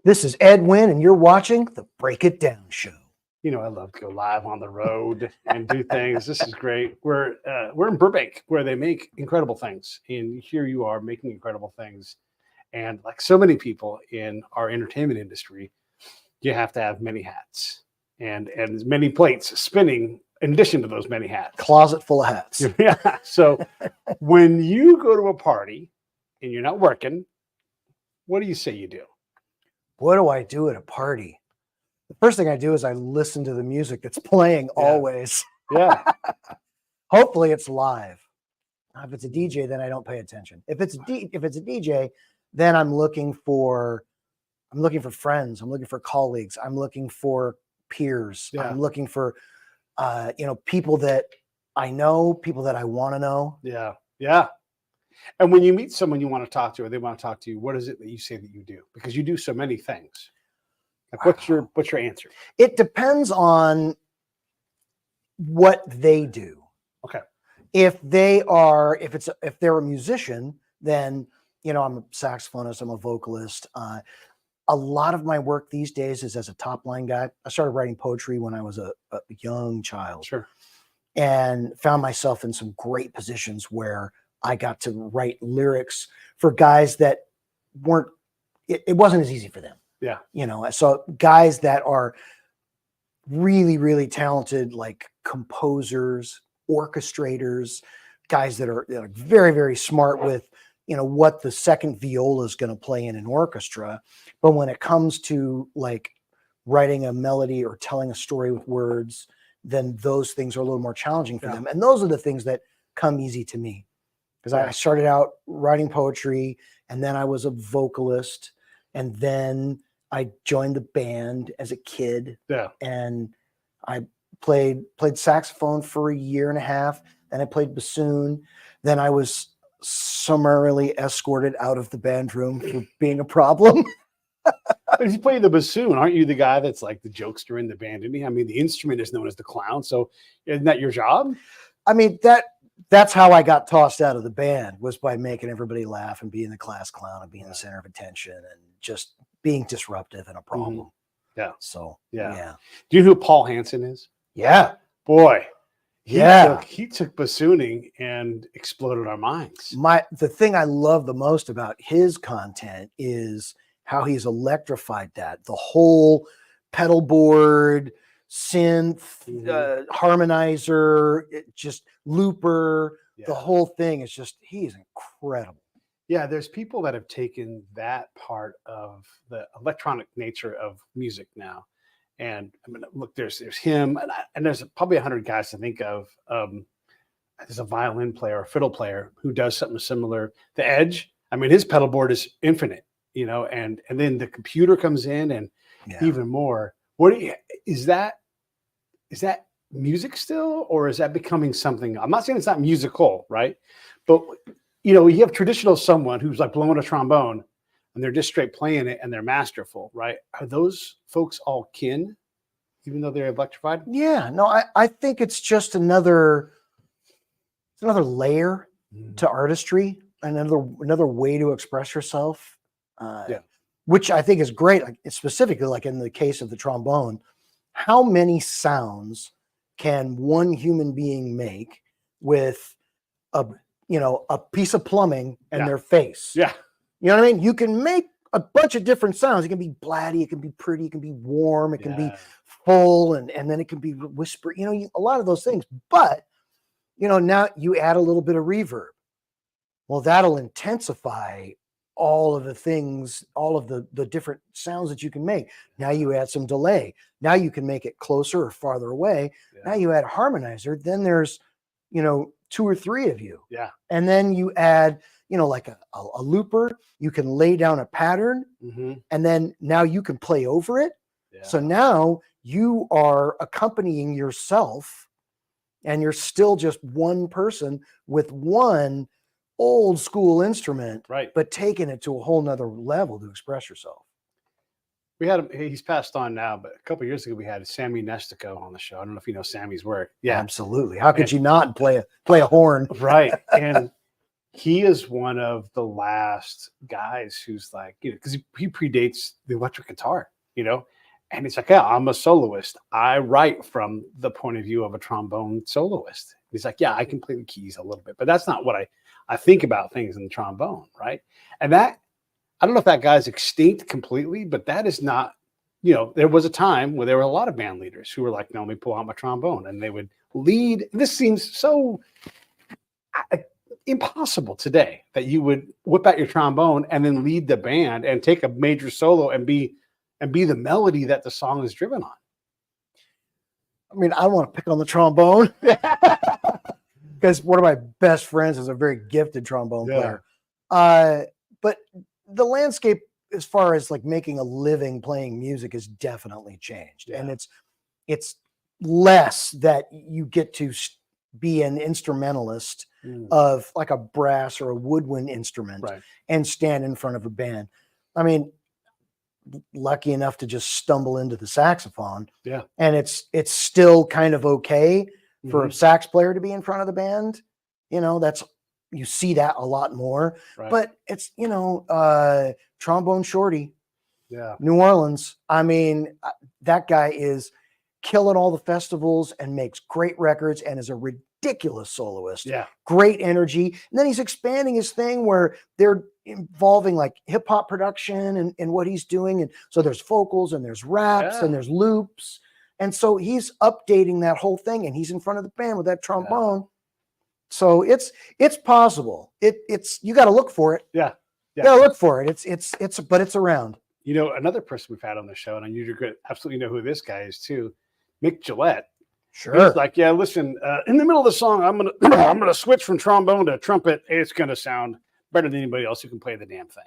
This is Ed Wynne, and you're watching the Break It Down Show. You know, I love to go live on the road and do things. This is great. We're in Burbank, where they make incredible things, and here you are making incredible things. And like so many people in our entertainment industry, you have to have many hats and as many plates spinning in addition to those many hats. Closet full of hats. Yeah. So when you go to a party and you're not working, what do you say you do? What do I do at a party? The first thing I do is I listen to the music that's playing always. Yeah. Hopefully it's live. If it's a DJ, then I don't pay attention. If it's a DJ, then I'm looking for friends. I'm looking for colleagues. I'm looking for peers. Yeah. I'm looking for people that I know, people that I want to know. Yeah. Yeah. And when you meet someone you want to talk to, or they want to talk to you, what is it that you say that you do? Because you do so many things. Like what's your answer? It depends on what they do. Okay. If they're a musician, then I'm a saxophonist, I'm a vocalist. A lot of my work these days is as a top line guy. I started writing poetry when I was a young child. Sure. And found myself in some great positions where I got to write lyrics for guys that it wasn't as easy for them. Yeah. So guys that are really, really talented, like composers, orchestrators, guys that are very, very smart with, what the second viola is going to play in an orchestra. But when it comes to like writing a melody or telling a story with words, then those things are a little more challenging for them. And those are the things that come easy to me. Because I started out writing poetry, and then I was a vocalist, and then I joined the band as a kid. Yeah. And I played saxophone for a year and a half. Then I played bassoon. Then I was summarily escorted out of the band room for being a problem. If you play the bassoon, aren't you the guy that's like the jokester in the band? I mean, the instrument is known as the clown. So isn't that your job? I mean, that's how I got tossed out of the band, was by making everybody laugh and being the class clown and being the center of attention and just being disruptive and a problem. Mm-hmm. Yeah. So, yeah. Do you know who Paul Hansen is? Yeah. Boy. He took bassooning and exploded our minds. The thing I love the most about his content is how he's electrified that. The whole pedal board, synth, harmonizer, just looper, the whole thing is just, he's incredible. Yeah, there's people that have taken that part of the electronic nature of music now. And I mean, look, there's him, and there's probably 100 guys to think of. There's a violin player, a fiddle player who does something similar. The Edge, I mean, his pedal board is infinite, and then the computer comes in and even more. Is that music still, or is that becoming something? I'm not saying it's not musical, right? But you have traditional someone who's like blowing a trombone, and they're just straight playing it, and they're masterful, right? Are those folks all kin, even though they're electrified? Yeah, no, I think it's just another layer to artistry, another way to express yourself. Which I think is great. Like specifically, like in the case of the trombone, how many sounds can one human being make with a piece of plumbing and their face? Yeah. You know what I mean? You can make a bunch of different sounds. It can be blatty, it can be pretty, it can be warm, it can be full, and then it can be whisper, a lot of those things. But, now you add a little bit of reverb. Well, that'll intensify all of the things, all of the different sounds that you can make. Now you add some delay. Now you can make it closer or farther away. Yeah. Now you add harmonizer. Then there's, 2 or 3 of you. Yeah. And then you add, like a looper. You can lay down a pattern, and then now you can play over it. Yeah. So now you are accompanying yourself, and you're still just one person with one old school instrument, right? But taking it to a whole nother level to express yourself. We had him, he's passed on now, but a couple of years ago we had Sammy Nestico on the show. I don't know if you know Sammy's work. Yeah, absolutely. How could you not play a horn? Right. And he is one of the last guys who's like, because he predates the electric guitar, and he's like, yeah, I'm a soloist. I write from the point of view of a trombone soloist. He's like, yeah, I can play the keys a little bit, but that's not what I think about things in the trombone, right? And that, I don't know if that guy's extinct completely, but that is not, there was a time where there were a lot of band leaders who were like, no, let me pull out my trombone, and they would lead. This seems so impossible today that you would whip out your trombone and then lead the band and take a major solo and be the melody that the song is driven on. I mean, I don't want to pick on the trombone because one of my best friends is a very gifted trombone player. But the landscape, as far as like making a living playing music, has definitely changed. And it's less that you get to be an instrumentalist of like a brass or a woodwind instrument and stand in front of a band. I mean, lucky enough to just stumble into the saxophone. Yeah. And it's still kind of okay for a sax player to be in front of the band. You see that a lot more, but it's, trombone shorty, New Orleans. I mean, that guy is killing all the festivals and makes great records and is a ridiculous soloist. Yeah. Great energy. And then he's expanding his thing where they're involving like hip hop production and what he's doing. And so there's vocals and there's raps and there's loops. And so he's updating that whole thing and he's in front of the band with that trombone. So it's possible. You got to look for it. Yeah. You got to look for it. But it's around. Another person we've had on the show, and you're going to absolutely know who this guy is too, Mick Gillette. Sure. He's like, yeah, listen, in the middle of the song, I'm gonna switch from trombone to trumpet. It's gonna sound better than anybody else who can play the damn thing.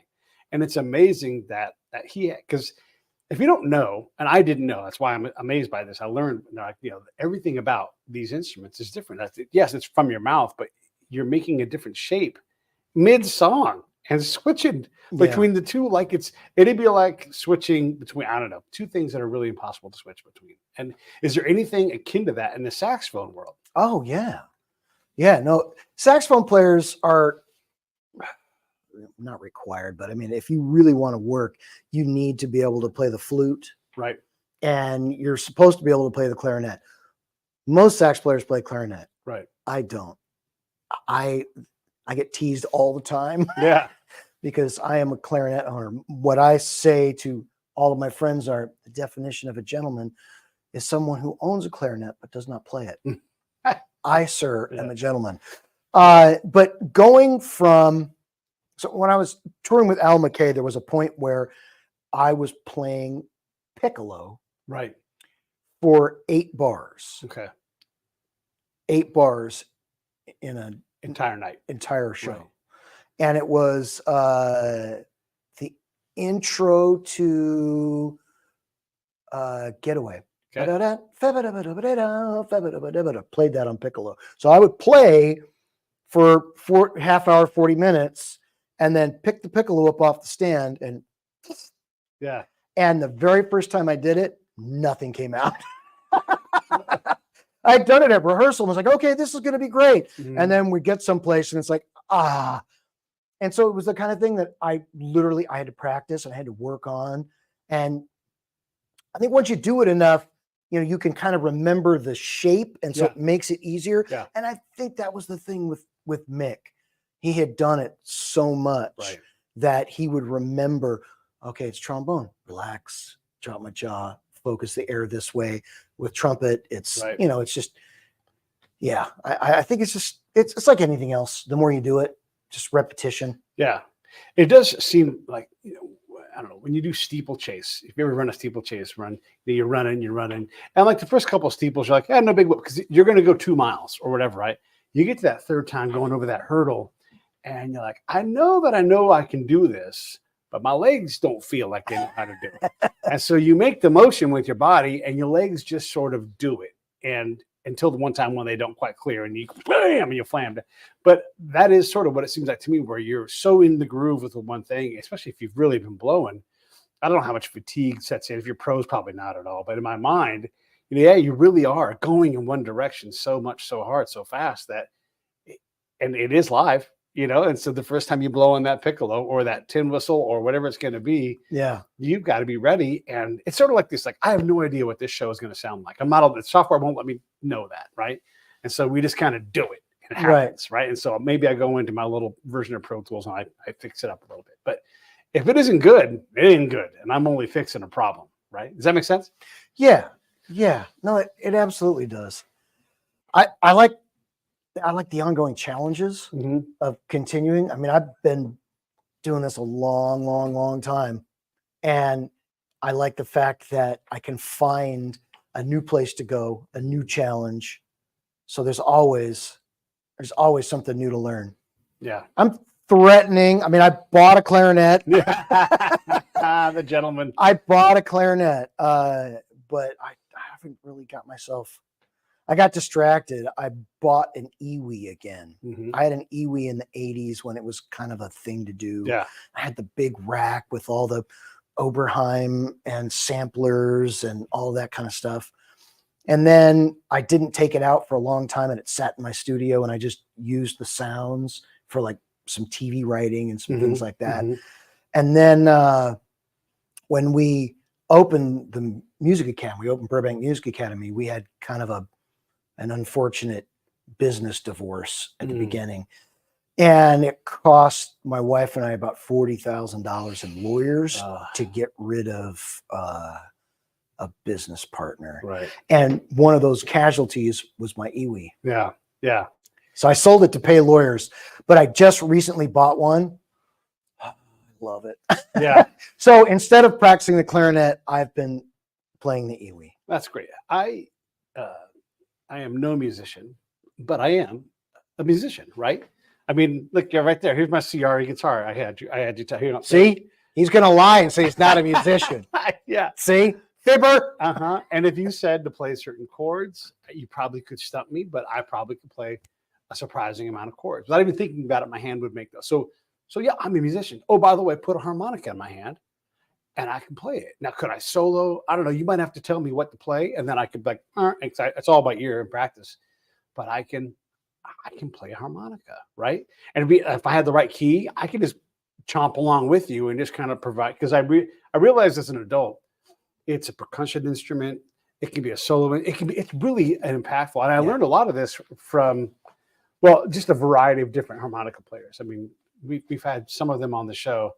And it's amazing that because if you don't know, and I didn't know, that's why I'm amazed by this. I learned, everything about these instruments is different. Yes, it's from your mouth, but you're making a different shape mid-song and switching between the two. Like it'd be like switching between, I don't know, two things that are really impossible to switch between. And is there anything akin to that in the saxophone world? Oh yeah. Yeah, no, saxophone players are not required, but I mean, if you really want to work, you need to be able to play the flute. Right. And you're supposed to be able to play the clarinet. Most sax players play clarinet. Right. I don't. I get teased all the time. Yeah. Because I am a clarinet owner. What I say to all of my friends are the definition of a gentleman is someone who owns a clarinet but does not play it. I, sir, am a gentleman. But going from, so when I was touring with Al McKay, there was a point where I was playing piccolo for 8 bars. Okay. 8 bars in an entire show. Right. And it was the intro to Getaway. Okay. Played that on piccolo. So I would play for half hour, 40 minutes, and then pick the piccolo up off the stand. And the very first time I did it, nothing came out. I'd done it at rehearsal and was like, okay, this is going to be great. Mm-hmm. And then we get someplace and it's like, And so it was the kind of thing that I had to practice and I had to work on. And I think once you do it enough, you can kind of remember the shape. And so it makes it easier. Yeah. And I think that was the thing with Mick. He had done it so much that he would remember, okay, it's trombone, relax, drop my jaw, focus the air this way. With trumpet, it's, it's just, I think it's like anything else. The more you do it, just repetition. Yeah. It does seem like, I don't know, when you do steeplechase, if you ever run a steeplechase run, you're running. And like the first couple of steeples, you're like, no big whoop, because you're going to go 2 miles or whatever, right? You get to that third time going over that hurdle and you're like, I know I can do this, but my legs don't feel like they know how to do it. And so you make the motion with your body and your legs just sort of do it. And until the one time when they don't quite clear and you bam, and you flammed it. But that is sort of what it seems like to me, where you're so in the groove with the one thing, especially if you've really been blowing. I don't know how much fatigue sets in. If you're pros, probably not at all. But in my mind, you really are going in one direction so much, so hard, so fast and it is live. you know, and so the first time you blow on that piccolo or that tin whistle or whatever it's going to be, Yeah. you've got to be ready. And it's sort of like this, like, I have no idea what this show is going to sound like. I'm not, the software won't let me know that. Right. And so we just kind of do it. It happens. Right. And so maybe I go into my little version of Pro Tools and I fix it up a little bit. But if it isn't good, it ain't good. And I'm only fixing a problem. Right. Does that make sense? Yeah. Yeah. No, it absolutely does. I like the ongoing challenges of continuing. I mean, I've been doing this a long time. And I like the fact that I can find a new place to go, a new challenge. So there's always something new to learn. Yeah. I'm threatening. I mean, I bought a clarinet. The gentleman. I bought a clarinet, but I haven't really got myself. I got distracted. I bought an Iwi again. I had an Iwi in the 80s when it was kind of a thing to do. Yeah. I had the big rack with all the Oberheim and samplers and all that kind of stuff. And then I didn't take it out for a long time, and it sat in my studio, and I just used the sounds for like some TV writing and some things like that. And then when we opened the Music Academy, we opened Burbank Music Academy, we had kind of an unfortunate business divorce at the beginning. And it cost my wife and I about $40,000 in lawyers to get rid of a business partner. Right. And one of those casualties was my Iwi. Yeah. Yeah. So I sold it to pay lawyers, but I just recently bought one. I love it. Yeah. So instead of practicing the clarinet, I've been playing the Iwi. That's great. I am no musician, but I am a musician, right? I mean, look, you're right there. Here's my CRE guitar. I had you tell you. See, he's going to lie and say he's not a musician. Yeah. See, fibber. And if you said to play certain chords, you probably could stump me, but I probably could play a surprising amount of chords. Without even thinking about it, my hand would make those. So yeah, I'm a musician. Oh, by the way, put a harmonica in my hand and I can play it. Now, could I solo? I don't know. You might have to tell me what to play, and then I could be like, it's all about ear and practice. But I can play a harmonica, right? And if I had the right key, I could just chomp along with you and just kind of provide. Because I realized as an adult, it's a percussion instrument. It can be a solo. It's really impactful. And I learned a lot of this from, well, just a variety of different harmonica players. I mean, we've had some of them on the show.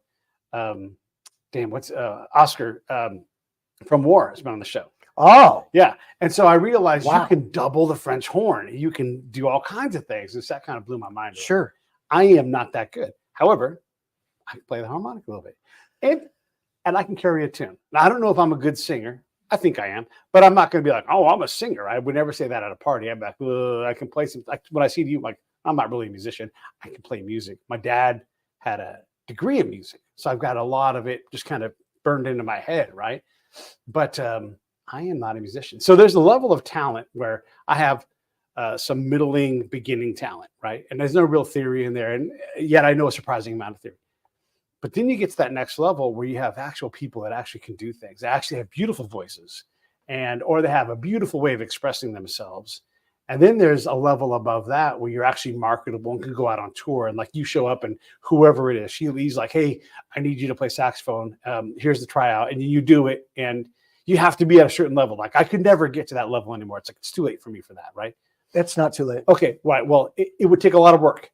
Oscar from War has been on the show. Oh, yeah. And so I realized you can double the French horn. You can do all kinds of things. And so that kind of blew my mind. Sure. I am not that good. However, I can play the harmonica a little bit. And I can carry a tune. Now, I don't know if I'm a good singer. I think I am. But I'm not going to be like, oh, I'm a singer. I would never say that at a party. I'm like, I can play some. Like, when I see you, like, I'm not really a musician. I can play music. My dad had a degree in music. So I've got a lot of it just kind of burned into my head, right? But I am not a musician. So there's a level of talent where I have some middling, beginning talent, right? And there's no real theory in there. And yet I know a surprising amount of theory. But then you get to that next level where you have actual people that actually can do things. They actually have beautiful voices, or they have a beautiful way of expressing themselves. And then there's a level above that where you're actually marketable and can go out on tour. And like you show up and whoever it is, he's like, hey, I need you to play saxophone. Here's the tryout. And you do it. And you have to be at a certain level. Like I could never get to that level anymore. It's like, it's too late for me for that. Right. It's not too late. Okay. Right. Well, it would take a lot of work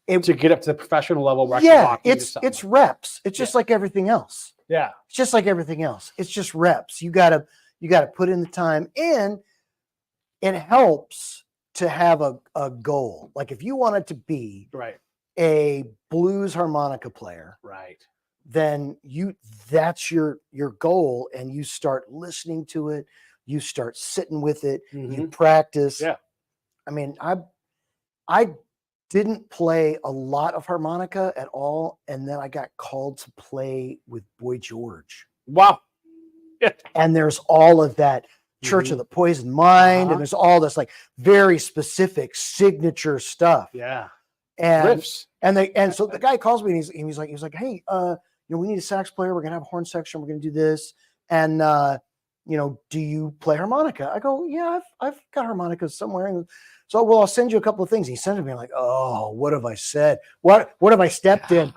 to get up to the professional level. Where it's reps. It's just like everything else. Yeah. It's just like everything else. It's just reps. You gotta put in the time, and it helps to have a goal. Like if you wanted to be a blues harmonica player, right, then that's your goal, and you start listening to it, you start sitting with it, you practice. Yeah. I mean, I didn't play a lot of harmonica at all, and then I got called to play with Boy George. Wow. And there's all of that Church of the Poisoned Mind, and there's all this like very specific signature stuff. Yeah. And riffs. And so the guy calls me and he's like, hey, we need a sax player. We're gonna have a horn section. We're gonna do this. And do you play harmonica? I go, yeah, I've got harmonicas somewhere. And so, well, I'll send you a couple of things. He sent it to me like, oh, what have I said? What have I stepped in?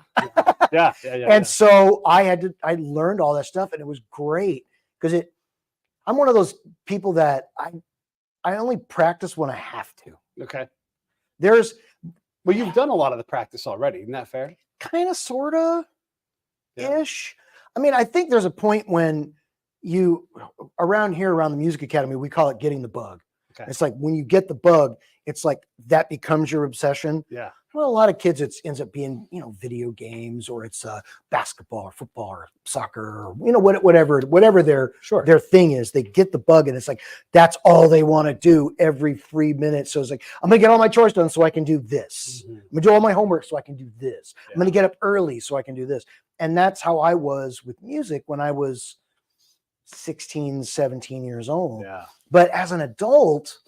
Yeah. And so I learned all that stuff, and it was great because I'm one of those people that I only practice when I have to. Okay. Well, you've done a lot of the practice already. Isn't that fair? Kind of, sort of ish. I mean, I think there's a point when around the Music Academy, we call it getting the bug. Okay. It's like when you get the bug, it's like that becomes your obsession. Yeah. Well, a lot of kids, it ends up being, video games, or it's basketball or football or soccer, or, whatever their thing is. They get the bug, and it's like, that's all they want to do every 3 minutes. So it's like, I'm going to get all my chores done so I can do this. Mm-hmm. I'm going to do all my homework so I can do this. Yeah. I'm going to get up early so I can do this. And that's how I was with music when I was 16, 17 years old. Yeah. But as an adult,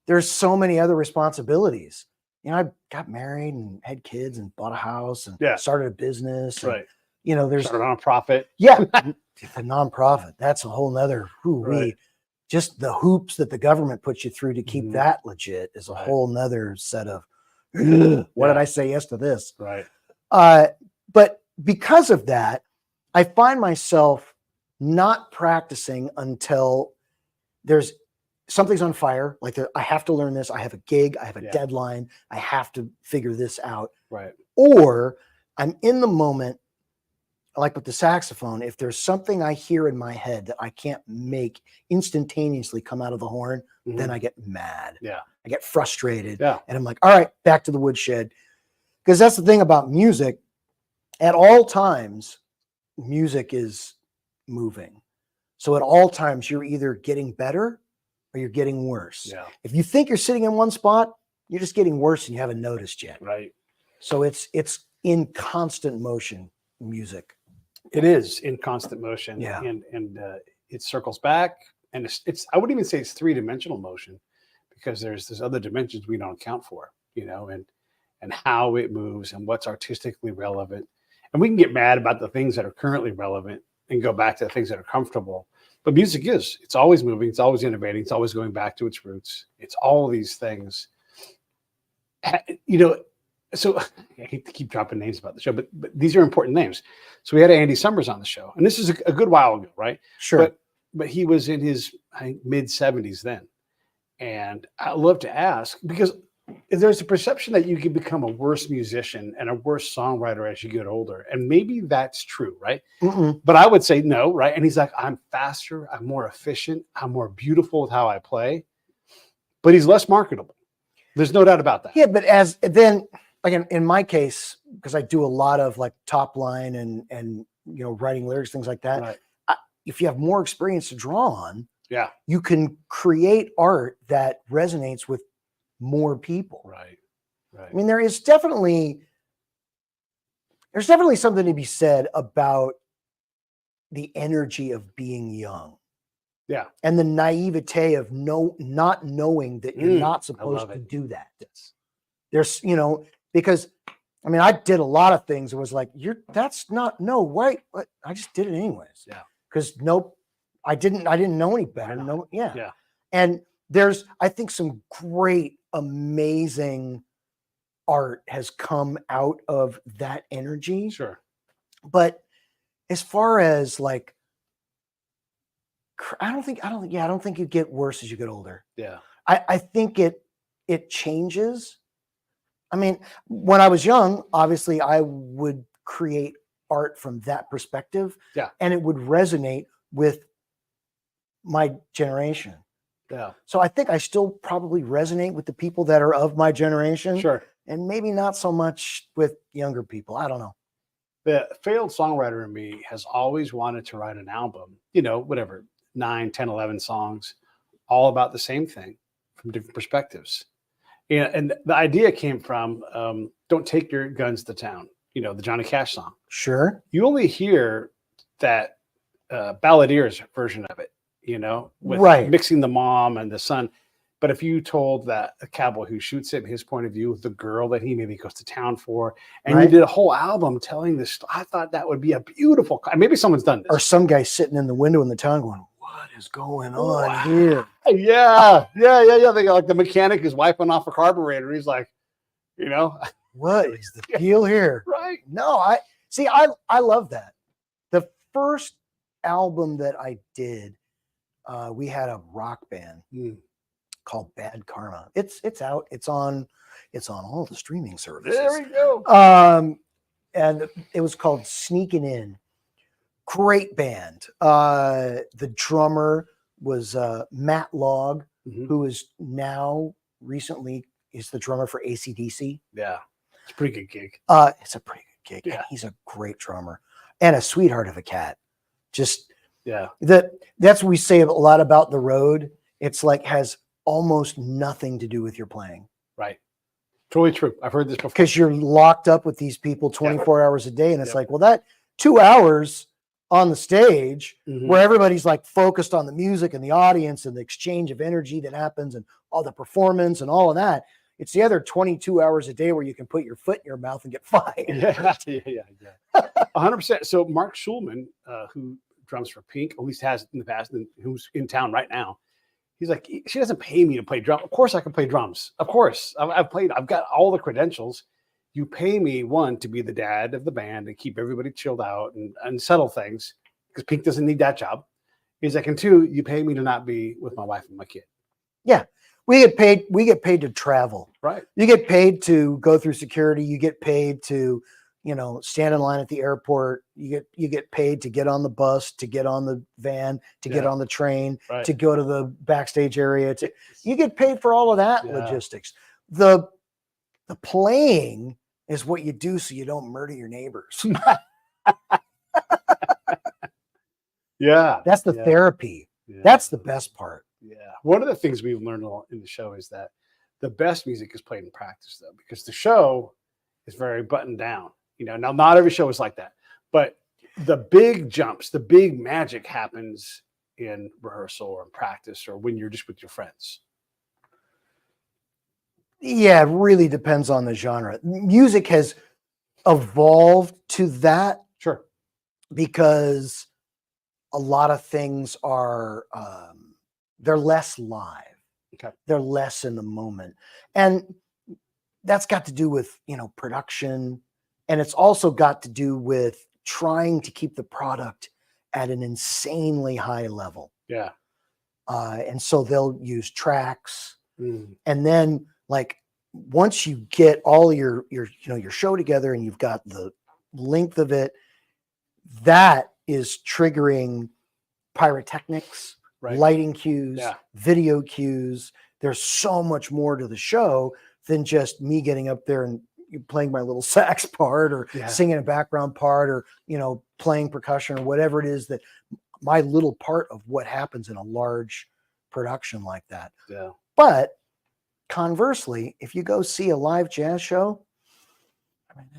there's so many other responsibilities. I got married and had kids and bought a house and started a business. Right. And, there's started a nonprofit. Yeah. The nonprofit. That's a whole nother just the hoops that the government puts you through to keep that legit is a whole nother set of what did I say yes to this? Right. But because of that, I find myself not practicing until something's on fire. Like I have to learn this. I have a gig. I have a deadline. I have to figure this out. Right. Or I'm in the moment, like with the saxophone. If there's something I hear in my head that I can't make instantaneously come out of the horn, then I get mad. Yeah. I get frustrated. Yeah. And I'm like, all right, back to the woodshed. Because that's the thing about music. At all times, music is moving. So at all times, you're either getting better or you're getting worse. Yeah. If you think you're sitting in one spot, you're just getting worse and you haven't noticed yet. Right. So it's in constant motion, music. It is in constant motion. Yeah. And it circles back. And it's I wouldn't even say it's 3-dimensional motion, because there's other dimensions we don't account for, and how it moves and what's artistically relevant. And we can get mad about the things that are currently relevant and go back to the things that are comfortable. But music it's always moving. It's always innovating. It's always going back to its roots. It's all these things, so I hate to keep dropping names about the show, but these are important names. So we had Andy Summers on the show, and this is a good while ago, right? Sure. But he was in his mid-70s then. And I love to ask, because there's a perception that you can become a worse musician and a worse songwriter as you get older. And maybe that's true, right? But I would say no, right? And he's like, I'm faster, I'm more efficient, I'm more beautiful with how I play, but he's less marketable. There's no doubt about that. Yeah, but like in my case, because I do a lot of like top line and writing lyrics, things like that. Right. If you have more experience to draw on, you can create art that resonates with more people. Right. I mean, there's definitely something to be said about the energy of being young. Yeah. And the naivete of not knowing that you're not supposed to do that. Yes. There's, because I mean, I did a lot of things. It was like, I just did it anyways. Yeah. Because I didn't know any better. No. Yeah. Yeah. And I think some great, amazing art has come out of that energy. Sure. But as far as like, I don't think you get worse as you get older. Yeah. I think it changes. I mean, when I was young, obviously I would create art from that perspective. Yeah. And it would resonate with my generation. Yeah. So I think I still probably resonate with the people that are of my generation. Sure. And maybe not so much with younger people. I don't know. The failed songwriter in me has always wanted to write an album, 9, 10, 11 songs, all about the same thing from different perspectives. And the idea came from Don't Take Your Guns to Town, the Johnny Cash song. Sure. You only hear that Balladier's version of it, with right. mixing the mom and the son. But if you told that a cowboy who shoots it, his point of view, the girl that he maybe goes to town for, and you Right. did a whole album telling this, I thought that would be a beautiful. Maybe someone's done Or this. some guy sitting in the window in the town going, "What is going on Wow. here?" Yeah. They got, like, the mechanic is wiping off a carburetor. He's like, you know, What is the deal here? right? No, I love that. The first album that I did, we had a rock band called Bad Karma. It's out. It's on all the streaming services. There we go. And it was called Sneaking In. Great band. The drummer was Matt Logg, who is now recently is the drummer for AC/DC. Yeah, it's a pretty good gig. It's a pretty good gig. Yeah. And he's a great drummer and a sweetheart of a cat. Just Yeah. that's what we say a lot about the road. It's like has almost nothing to do with your playing. Right. Totally true. I've heard this before. Because you're locked up with these people 24 hours a day. And it's Yep. like, well, that 2 hours on the stage Mhm. where everybody's like focused on the music and the audience and the exchange of energy that happens and all the performance and all of that. It's the other 22 hours a day where you can put your foot in your mouth and get fired. Yeah. 100%. So Mark Schulman, who drums for Pink, at least has in the past, and who's in town right now, he's like, she doesn't pay me to play drums. Of course I can play drums. Of course. I've got all the credentials. You pay me, one, to be the dad of the band and keep everybody chilled out and settle things, because Pink doesn't need that job. He's like, and two, you pay me to not be with my wife and my kid. Yeah. We get paid to travel. Right. You get paid to go through security. You get paid to, stand in line at the airport. You get paid to get on the bus, to get on the van, to get on the train, Right. to go to the backstage area. You get paid for all of that logistics. The playing is what you do so you don't murder your neighbors. Yeah. That's the therapy. Yeah. That's the best part. Yeah. One of the things we've learned in the show is that the best music is played in practice, though, because the show is very buttoned down. Now not every show is like that, but the big jumps, the big magic happens in rehearsal or in practice or when you're just with your friends. Yeah, it really depends on the genre. Music has evolved to that. Sure. Because a lot of things are they're less live. Okay. They're less in the moment. And that's got to do with, production. And it's also got to do with trying to keep the product at an insanely high level. Yeah. And so they'll use tracks. Mm. And then like once you get all your show together and you've got the length of it, that is triggering pyrotechnics, lighting cues, video cues. There's so much more to the show than just me getting up there and playing my little sax part or singing a background part or, playing percussion or whatever it is that my little part of what happens in a large production like that. Yeah. But conversely, if you go see a live jazz show,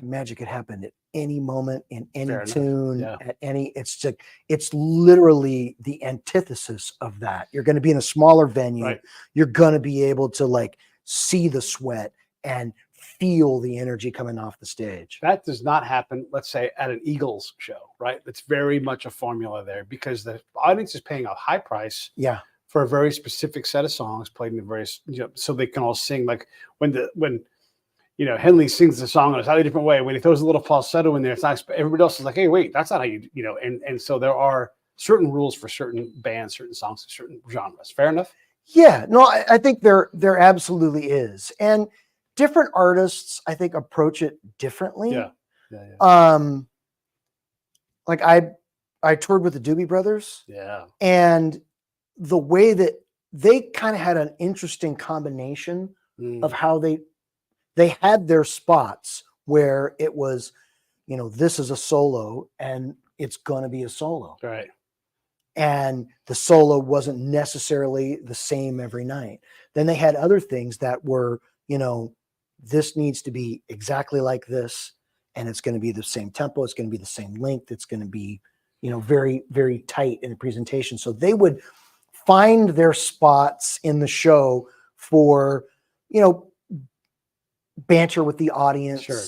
magic could happen at any moment in any tune at any, it's literally the antithesis of that. You're going to be in a smaller venue. Right. You're going to be able to like see the sweat and feel the energy coming off the stage. That does not happen, let's say, at an Eagles show, right? It's very much a formula there because the audience is paying a high price for a very specific set of songs played in a very, so they can all sing. Like when Henley sings the song in a slightly different way. When he throws a little falsetto in there, it's not, everybody else is like, hey, wait, that's not how you, and so there are certain rules for certain bands, certain songs, certain genres. Fair enough? Yeah, no, I think there absolutely is. And different artists, I think, approach it differently. Like I toured with the Doobie Brothers. Yeah. And the way that they kind of had an interesting combination of how they had their spots where it was, this is a solo and it's going to be a solo. Right. And the solo wasn't necessarily the same every night. Then they had other things that were, this needs to be exactly like this. And it's going to be the same tempo. It's going to be the same length. It's going to be, very, very tight in the presentation. So they would find their spots in the show for, you know, banter with the audience, Sure.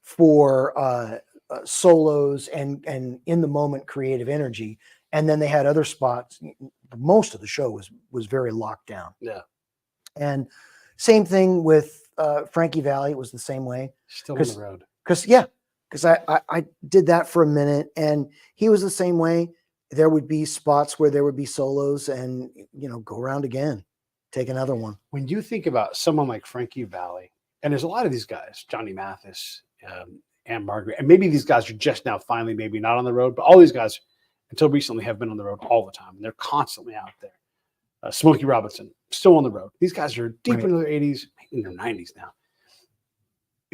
for solos and in the moment creative energy. And then they had other spots. Most of the show was very locked down. Yeah. And same thing with Frankie Valli. It was the same way. Still on the road. Because I did that for a minute, and he was the same way. There would be spots where there would be solos, and go around again, take another one. When you think about someone like Frankie Valli, and there's a lot of these guys, Johnny Mathis, and Margaret, and maybe these guys are just now finally maybe not on the road, but all these guys until recently have been on the road all the time, and they're constantly out there. Smokey Robinson, still on the road. These guys are deep into their 80s, in their 90s now.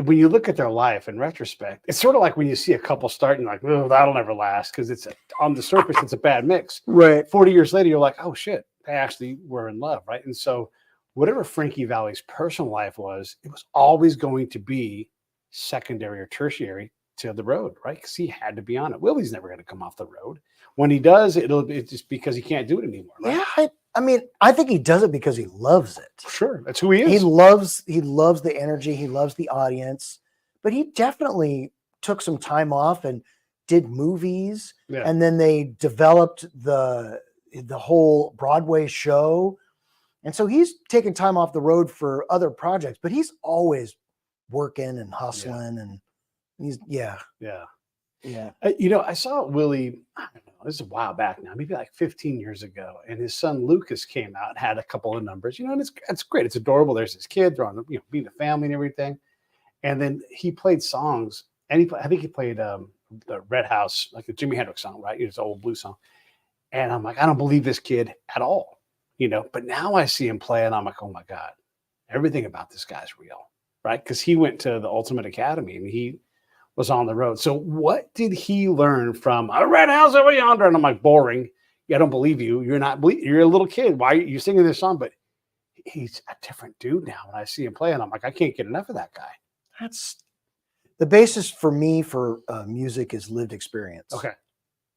When you look at their life in retrospect, it's sort of like when you see a couple starting, like, oh, that'll never last, because it's on the surface, it's a bad mix. Right. 40 years later, you're like, oh shit, they actually were in love, right? And so, whatever Frankie Valli's personal life was, it was always going to be secondary or tertiary to the road, right? Because he had to be on it. Willie's never going to come off the road. When he does, it's just because he can't do it anymore, right? Yeah, I mean, I think he does it because he loves it. Sure, that's who he is. He loves the energy. He loves the audience. But he definitely took some time off and did movies. Yeah. And then they developed the whole Broadway show. And so he's taken time off the road for other projects, but he's always working and hustling. And he's, yeah. I saw Willie, I don't know, this is a while back now, maybe like 15 years ago, and his son Lucas came out and had a couple of numbers, and it's great. It's adorable. There's his kid, they're on, being a family and everything. And then he played songs, and I think he played the Red House, like the Jimi Hendrix song, right? It's an old blues song. And I'm like, I don't believe this kid at all, but now I see him play, and I'm like, oh my God, everything about this guy's real, right? Because he went to the Ultimate Academy, and he was on the road. So what did he learn from a Red House over yonder? And I'm like, boring. Yeah, I don't believe you. You're a little kid. Why are you singing this song? But he's a different dude now. When I see him play, and I'm like, I can't get enough of that guy. That's the basis for me for music is lived experience. Okay.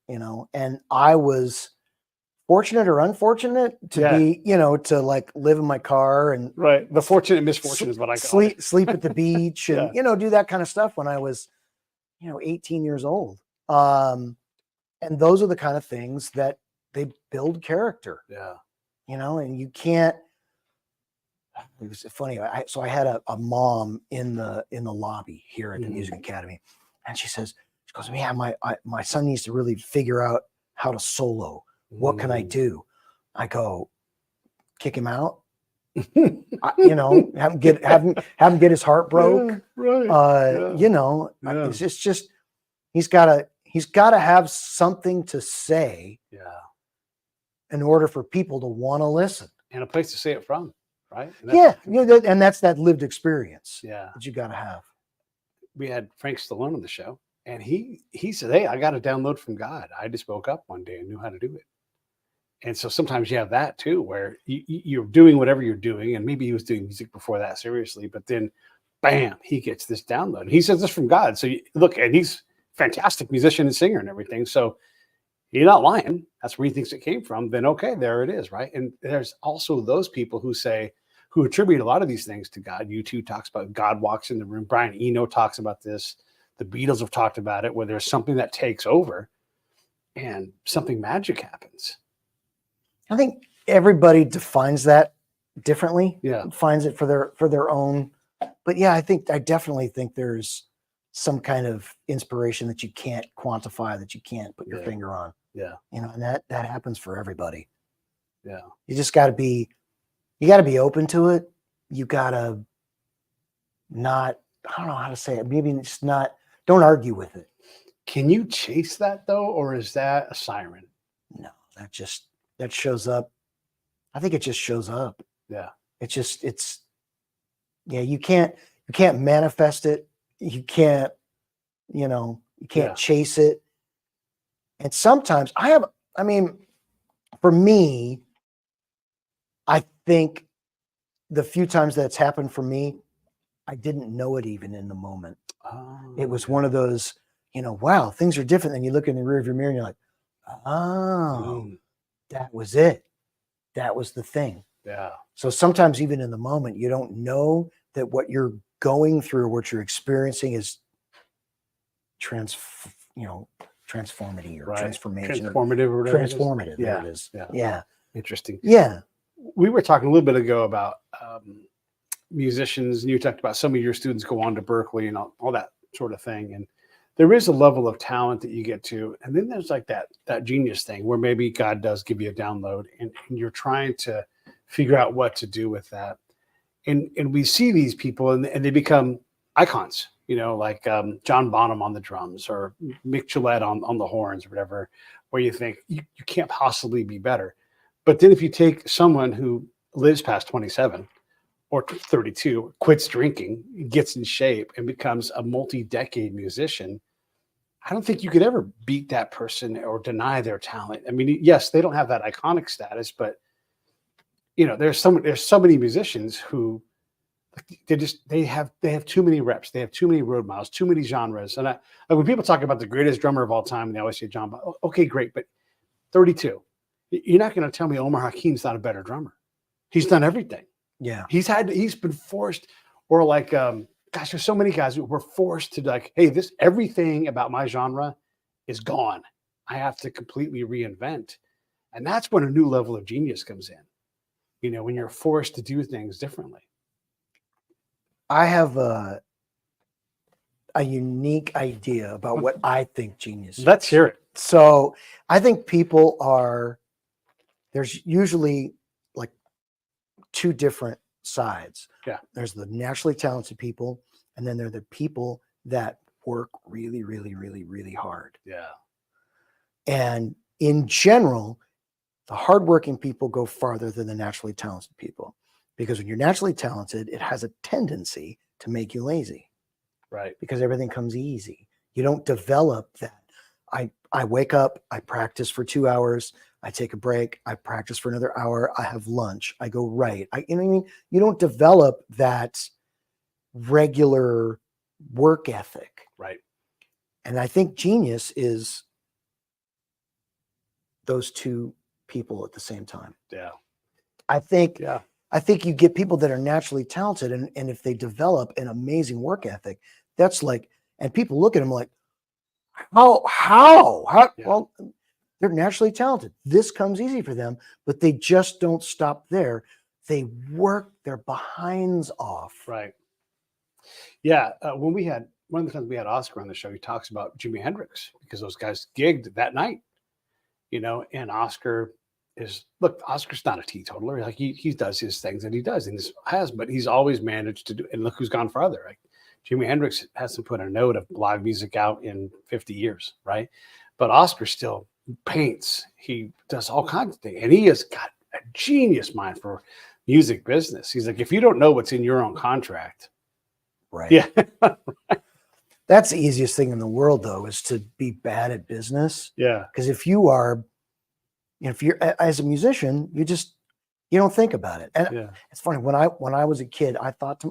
And I was fortunate or unfortunate to be, to like live in my car and right. The fortunate misfortune is what I call it. Sleep at the beach and, do that kind of stuff when I was, 18 years old. And those are the kind of things that they build character. Yeah. And you can't, it was funny. So I had a mom in the lobby here at the Music Academy, and she goes, yeah, my son needs to really figure out how to solo. What can I do? I go, kick him out. Have him get his heart broke. It's just he's got to have something to say. Yeah. In order for people to want to listen, and a place to say it from, right? And that's that lived experience. Yeah, that you got to have. We had Frank Stallone on the show, and he said, "Hey, I got a download from God. I just woke up one day and knew how to do it." And so sometimes you have that too, where you're doing whatever you're doing, and maybe he was doing music before that seriously, but then, bam, he gets this download. And he says this from God. So look, and he's a fantastic musician and singer and everything. So you're not lying. That's where he thinks it came from. Then okay, there it is, right? And there's also those people who attribute a lot of these things to God. U2 talks about God walks in the room. Brian Eno talks about this. The Beatles have talked about it, where there's something that takes over, and something magic happens. I think everybody defines that differently. Yeah. Defines it for their own. But yeah, I definitely think there's some kind of inspiration that you can't quantify, that you can't put your finger on. Yeah. And that happens for everybody. Yeah. You just you got to be open to it. You got to not, I don't know how to say it. Maybe just don't argue with it. Can you chase that though? Or is that a siren? No, that shows up. I think it just shows up. Yeah. You can't manifest it. You can't chase it. And sometimes for me, I think the few times that's happened for me, I didn't know it even in the moment. Oh, it was one of those, wow, things are different. And you look in the rearview mirror and you're like, that was it. That was the thing. Yeah. So sometimes even in the moment, you don't know that what you're going through, what you're experiencing is transformative or Right. transformation or Transformative or whatever. It is. transformative. There Yeah. it is. Yeah. Yeah. Interesting. Yeah. We were talking a little bit ago about musicians, and you talked about some of your students go on to Berkeley and all that sort of thing. And there is a level of talent that you get to. And then there's like that genius thing where maybe God does give you a download and you're trying to figure out what to do with that. And we see these people and they become icons, like John Bonham on the drums or Mick Gillette on the horns or whatever, where you think you can't possibly be better. But then if you take someone who lives past 27 or 32, quits drinking, gets in shape and becomes a multi-decade musician, I don't think you could ever beat that person or deny their talent. I mean, yes, they don't have that iconic status, but there's so many musicians who they have too many reps, they have too many road miles, too many genres. And when people talk about the greatest drummer of all time, they always say John. Okay, great, but 32, you're not going to tell me Omar Hakim's not a better drummer. He's done everything. Yeah. He's been forced, or like, gosh, there's so many guys who were forced to like, hey, everything about my genre is gone. I have to completely reinvent. And that's when a new level of genius comes in, when you're forced to do things differently. I have a unique idea about what I think genius is. Let's hear it. So I think there's usually like two different sides. Yeah. There's the naturally talented people, and then there are the people that work really, really, really, really hard. Yeah. And in general, the hardworking people go farther than the naturally talented people, because when you're naturally talented, it has a tendency to make you lazy. Right. Because everything comes easy. You don't develop that. I wake up, I practice for 2 hours, I take a break, I practice for another hour, I have lunch, I go write. You know what I mean? You don't develop that regular work ethic. Right. And I think genius is those two people at the same time. Yeah. I think you get people that are naturally talented, and if they develop an amazing work ethic, that's like, and people look at them like, how? Yeah. Well, they're naturally talented. This comes easy for them, but they just don't stop there. They work their behinds off. Right. Yeah. When one of the times we had Oscar on the show, he talks about Jimi Hendrix, because those guys gigged that night, and Oscar's not a teetotaler. Like he does his things and he does, and but he's always managed to do, and look who's gone farther. Like Jimi Hendrix hasn't put a note of live music out in 50 years. Right. But Oscar still paints. He does all kinds of things, and he has got a genius mind for music business. He's like, if you don't know what's in your own contract. Right. Yeah. That's the easiest thing in the world, though, is to be bad at business. Yeah. Because if you're as a musician, you don't think about it. And it's funny, when I was a kid, I thought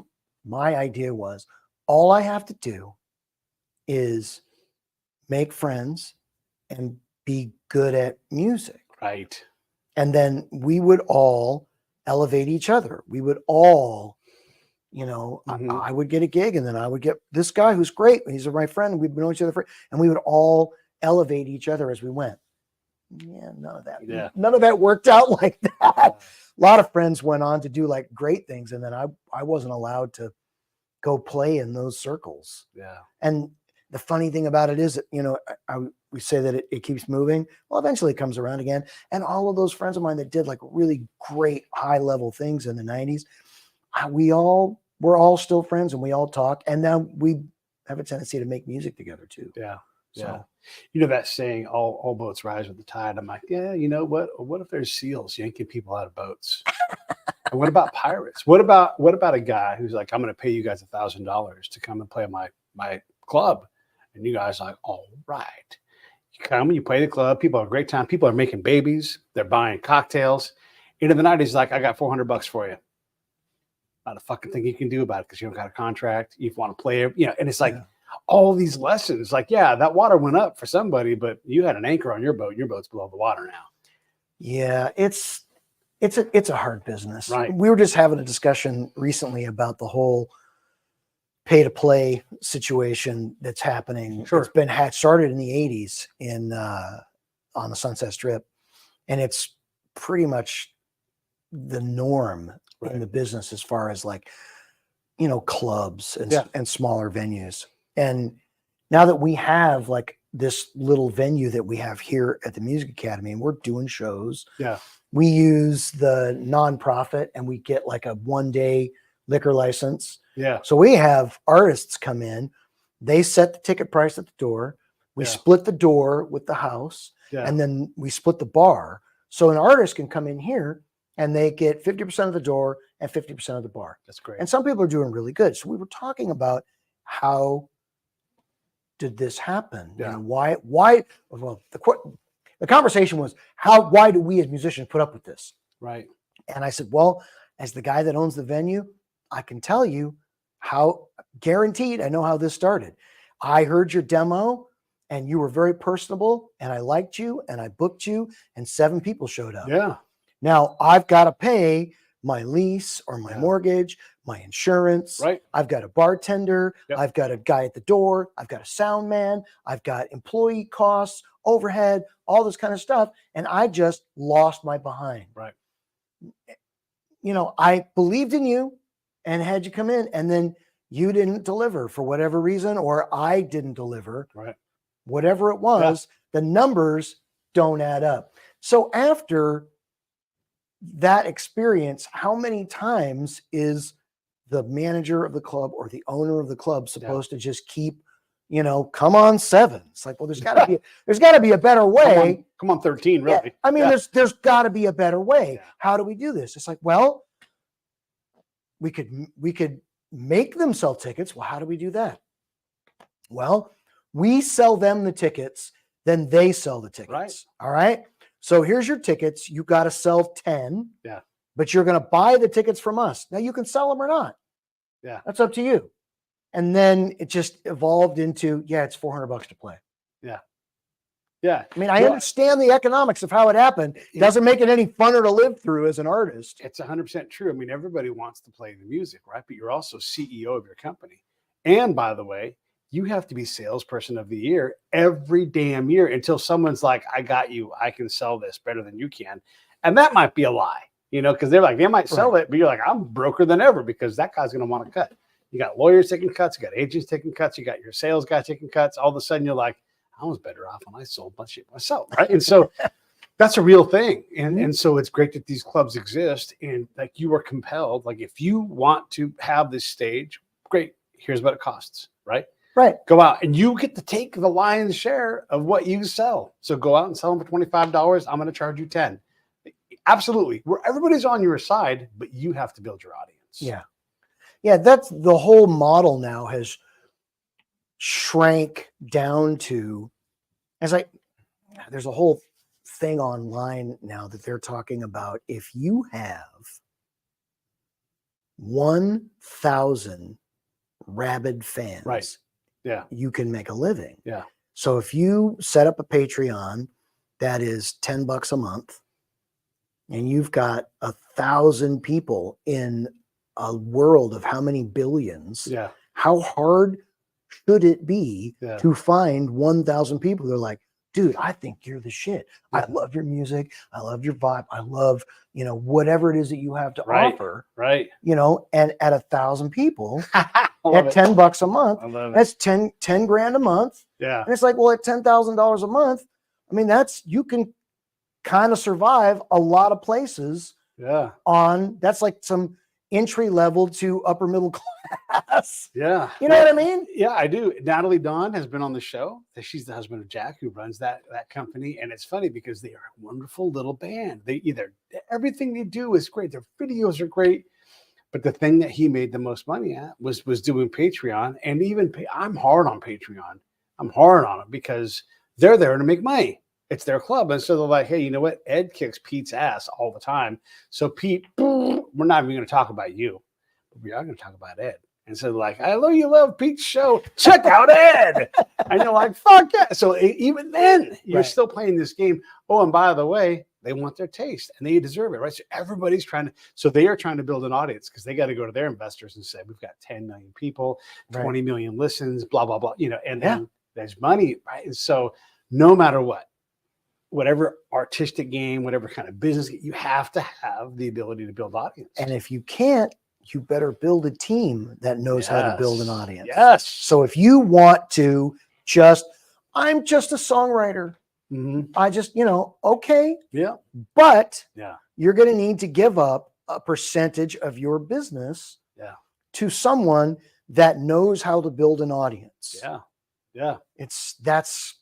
my idea was, all I have to do is make friends and be good at music. Right. And then we would all elevate each other. We would all, I would get a gig, and then I would get this guy who's great. He's my friend. And we've known each other and we would all elevate each other as we went. Yeah, none of that. Yeah. None of that worked out like that. A lot of friends went on to do like great things, and then I wasn't allowed to go play in those circles. Yeah. And the funny thing about it is that, we say that it keeps moving. Well, eventually it comes around again. And all of those friends of mine that did like really great high level things in the 90s, we're all still friends, and we all talk. And now we have a tendency to make music together too. Yeah. So, that saying, all boats rise with the tide. I'm like, yeah, what if there's seals yanking people out of boats? And what about pirates? What about a guy who's like, I'm going to pay you guys $1,000 to come and play my club? And you guys are like, all right. You come, you play the club, people have a great time, people are making babies, they're buying cocktails. Into the 90s, like, I got $400 for you. Not a fucking thing you can do about it, because you don't got a contract. You want to play it, and it's like all these lessons. Like, yeah, that water went up for somebody, but you had an anchor on your boat. Your boat's below the water now. Yeah, it's it's a hard business. Right. We were just having a discussion recently about the whole pay to play situation that's happening. Sure. It's been started in the 80s on the Sunset Strip, and it's pretty much the norm in the business as far as like, clubs and smaller venues. And now that we have like this little venue that we have here at the Music Academy, and we're doing shows. Yeah. We use the nonprofit and we get like a 1-day liquor license. Yeah. So we have artists come in, they set the ticket price at the door. We split the door with the house, and then we split the bar. So an artist can come in here and they get 50% of the door and 50% of the bar. That's great. And some people are doing really good. So we were talking about how did this happen? Yeah. And why, well, the conversation was why do we as musicians put up with this? Right. And I said, well, as the guy that owns the venue, I can tell you how guaranteed I know how this started. I heard your demo and you were very personable and I liked you and I booked you and 7 people showed up. Yeah. Now I've got to pay my lease or my mortgage, my insurance. Right. I've got a bartender. Yep. I've got a guy at the door. I've got a sound man. I've got employee costs, overhead, all this kind of stuff. And I just lost my behind. Right. I believed in you and had you come in, and then you didn't deliver for whatever reason, or I didn't deliver. Right. Whatever it was, the numbers don't add up. So after that experience, how many times is the manager of the club or the owner of the club supposed to just keep, come on 7? It's like, well, there's got to be a better way. Come on 13, really. Yeah. I mean, there's got to be a better way. Yeah. How do we do this? It's like, well, we could make them sell tickets. Well, how do we do that? Well, we sell them the tickets, then they sell the tickets. Right. All right. So here's your tickets. You got to sell 10. Yeah. But you're going to buy the tickets from us. Now you can sell them or not. Yeah. That's up to you. And then it just evolved into, it's $400 to play. Yeah. Yeah. I mean, I understand the economics of how it happened. It doesn't make it any funner to live through as an artist. It's 100% true. I mean, everybody wants to play the music, right? But you're also CEO of your company. And by the way, you have to be salesperson of the year every damn year until someone's like, I got you. I can sell this better than you can. And that might be a lie, because they're like, they might sell it, but you're like, I'm broker than ever because that guy's going to want to cut. You got lawyers taking cuts. You got agents taking cuts. You got your sales guy taking cuts. All of a sudden you're like, I was better off when I sold my shit myself. Right. And so that's a real thing. And so it's great that these clubs exist. And like you are compelled, like if you want to have this stage, great, here's what it costs. Right. Right. Go out and you get to take the lion's share of what you sell. So go out and sell them for $25. I'm going to charge you 10. Absolutely. Where everybody's on your side, but you have to build your audience. Yeah. Yeah. That's the whole model now has shrank down to, there's a whole thing online now that they're talking about. If you have 1,000 rabid fans, right. Yeah. you can make a living. Yeah. So if you set up a Patreon that is $10 a month and you've got 1,000 people in a world of how many billions, how hard should it be to find 1,000 people? They're like, dude, I think you're the shit. I love your music. I love your vibe. I love, whatever it is that you have to offer. Right. And at 1,000 people at $10 a month, that's 10 grand a month. Yeah. And it's like, well, at $10,000 a month, I mean, you can kind of survive a lot of places. Yeah. That's like some entry level to upper middle class. Yeah. You know what I mean? Yeah, I do. Natalie Dawn has been on the show. She's the husband of Jack, who runs that company. And it's funny because they are a wonderful little band. Everything they do is great. Their videos are great. But the thing that he made the most money at was doing Patreon. And even I'm hard on Patreon. I'm hard on it because they're there to make money. It's their club. And so they're like, hey, you know what? Ed kicks Pete's ass all the time. So Pete, we're not even going to talk about you. But we are going to talk about Ed. And so they're like, I know you love Pete's show. Check out Ed. And you're like, fuck yeah. So even then, you're still playing this game. Oh, and by the way, They want their taste and they deserve it, right? So everybody's they are trying to build an audience because they got to go to their investors and say, we've got 10 million people, 20 million listens, blah, blah, blah, and then there's money, right? And so no matter what, whatever artistic game, whatever kind of business, you have to have the ability to build audience. And if you can't, you better build a team that knows how to build an audience. Yes. So if you want to I'm just a songwriter. I just, okay. Yeah. But you're going to need to give up a percentage of your business to someone that knows how to build an audience. Yeah. Yeah. That's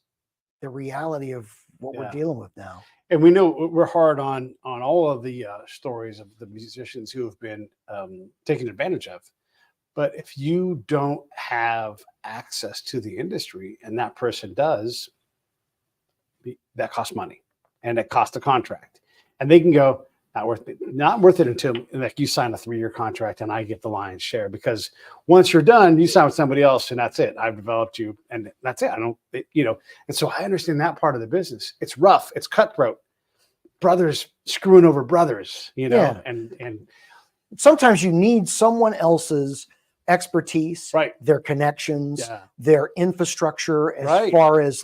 the reality of what we're dealing with now. And we know we're hard on all of the stories of the musicians who have been taken advantage of. But if you don't have access to the industry and that person does, that costs money and it costs a contract. And they can go, not worth it until like you sign a 3-year contract and I get the lion's share, because once you're done, you sign with somebody else and that's it. I've developed you and that's it. And so I understand that part of the business. It's rough. It's cutthroat. Brothers screwing over brothers, and sometimes you need someone else's expertise, their connections, their infrastructure, as far as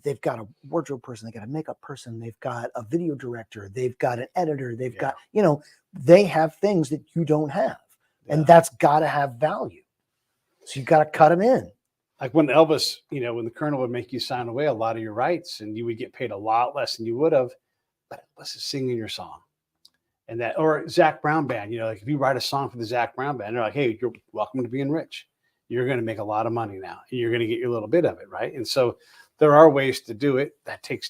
they've got a wardrobe person, they've got a makeup person, they've got a video director, they've got an editor, they've got, they have things that you don't have. And that's got to have value. So you got to cut them in. Like when Elvis, when the Colonel would make you sign away a lot of your rights and you would get paid a lot less than you would have, but Elvis is singing your song. And or Zac Brown Band, like if you write a song for the Zac Brown Band, they're like, hey, you're welcome to being rich. You're going to make a lot of money now. And you're going to get your little bit of it, right? And so there are ways to do it. That takes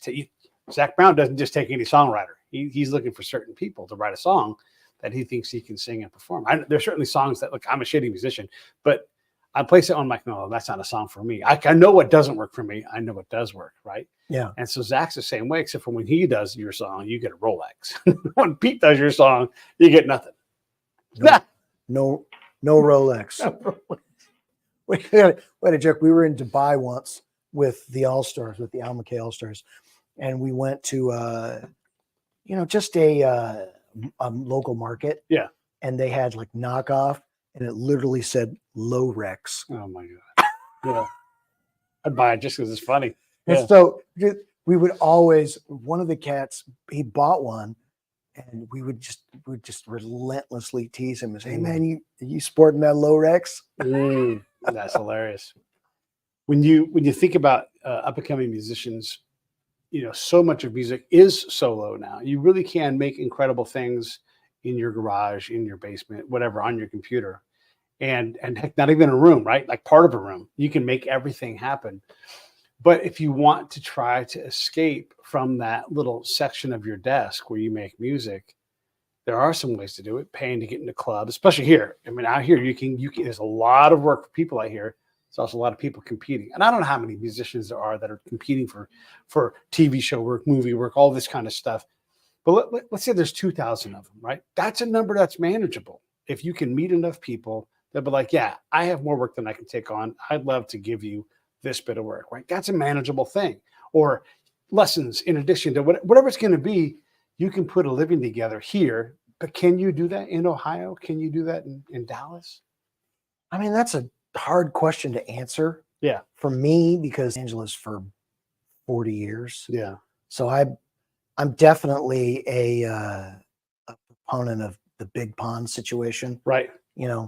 Zac Brown doesn't just take any songwriter. He's looking for certain people to write a song that he thinks he can sing and perform. There's certainly songs that, look, I'm a shitty musician, but I place it on like, no, that's not a song for me. I know what doesn't work for me. I know what does work, right? Yeah. And so Zach's the same way, except for when he does your song, you get a Rolex. When Pete does your song, you get nothing. No Rolex. We had a joke. We were in Dubai once with the All-Stars, with the Al McKay All-Stars. And we went to, just a local market. Yeah. And they had like knockoff, and it literally said low Rex. Oh my God. Yeah. I'd buy it just because it's funny. Yeah. And so we would always, one of the cats, he bought one, and we would just relentlessly tease him and say, hey man, you sporting that low Rex? That's hilarious. When you think about up and coming musicians, so much of music is solo now. You really can make incredible things in your garage, in your basement, whatever, on your computer. And heck, not even a room, right? Like part of a room. You can make everything happen. But if you want to try to escape from that little section of your desk where you make music, there are some ways to do it. Paying to get into clubs, especially here. I mean, out here you can. There's a lot of work for people out here. There's also a lot of people competing, and I don't know how many musicians there are that are competing for TV show work, movie work, all this kind of stuff. But let's say there's 2,000 of them, right? That's a number that's manageable. If you can meet enough people, they'll be like, yeah, I have more work than I can take on. I'd love to give you this bit of work, right? That's a manageable thing. Or lessons in addition to whatever it's going to be, you can put a living together here. But can you do that in Ohio? Can you do that in Dallas? I mean, that's a hard question to answer. Yeah. For me, because Los Angeles for 40 years. Yeah. So I'm definitely a proponent of the big pond situation. Right. Yeah.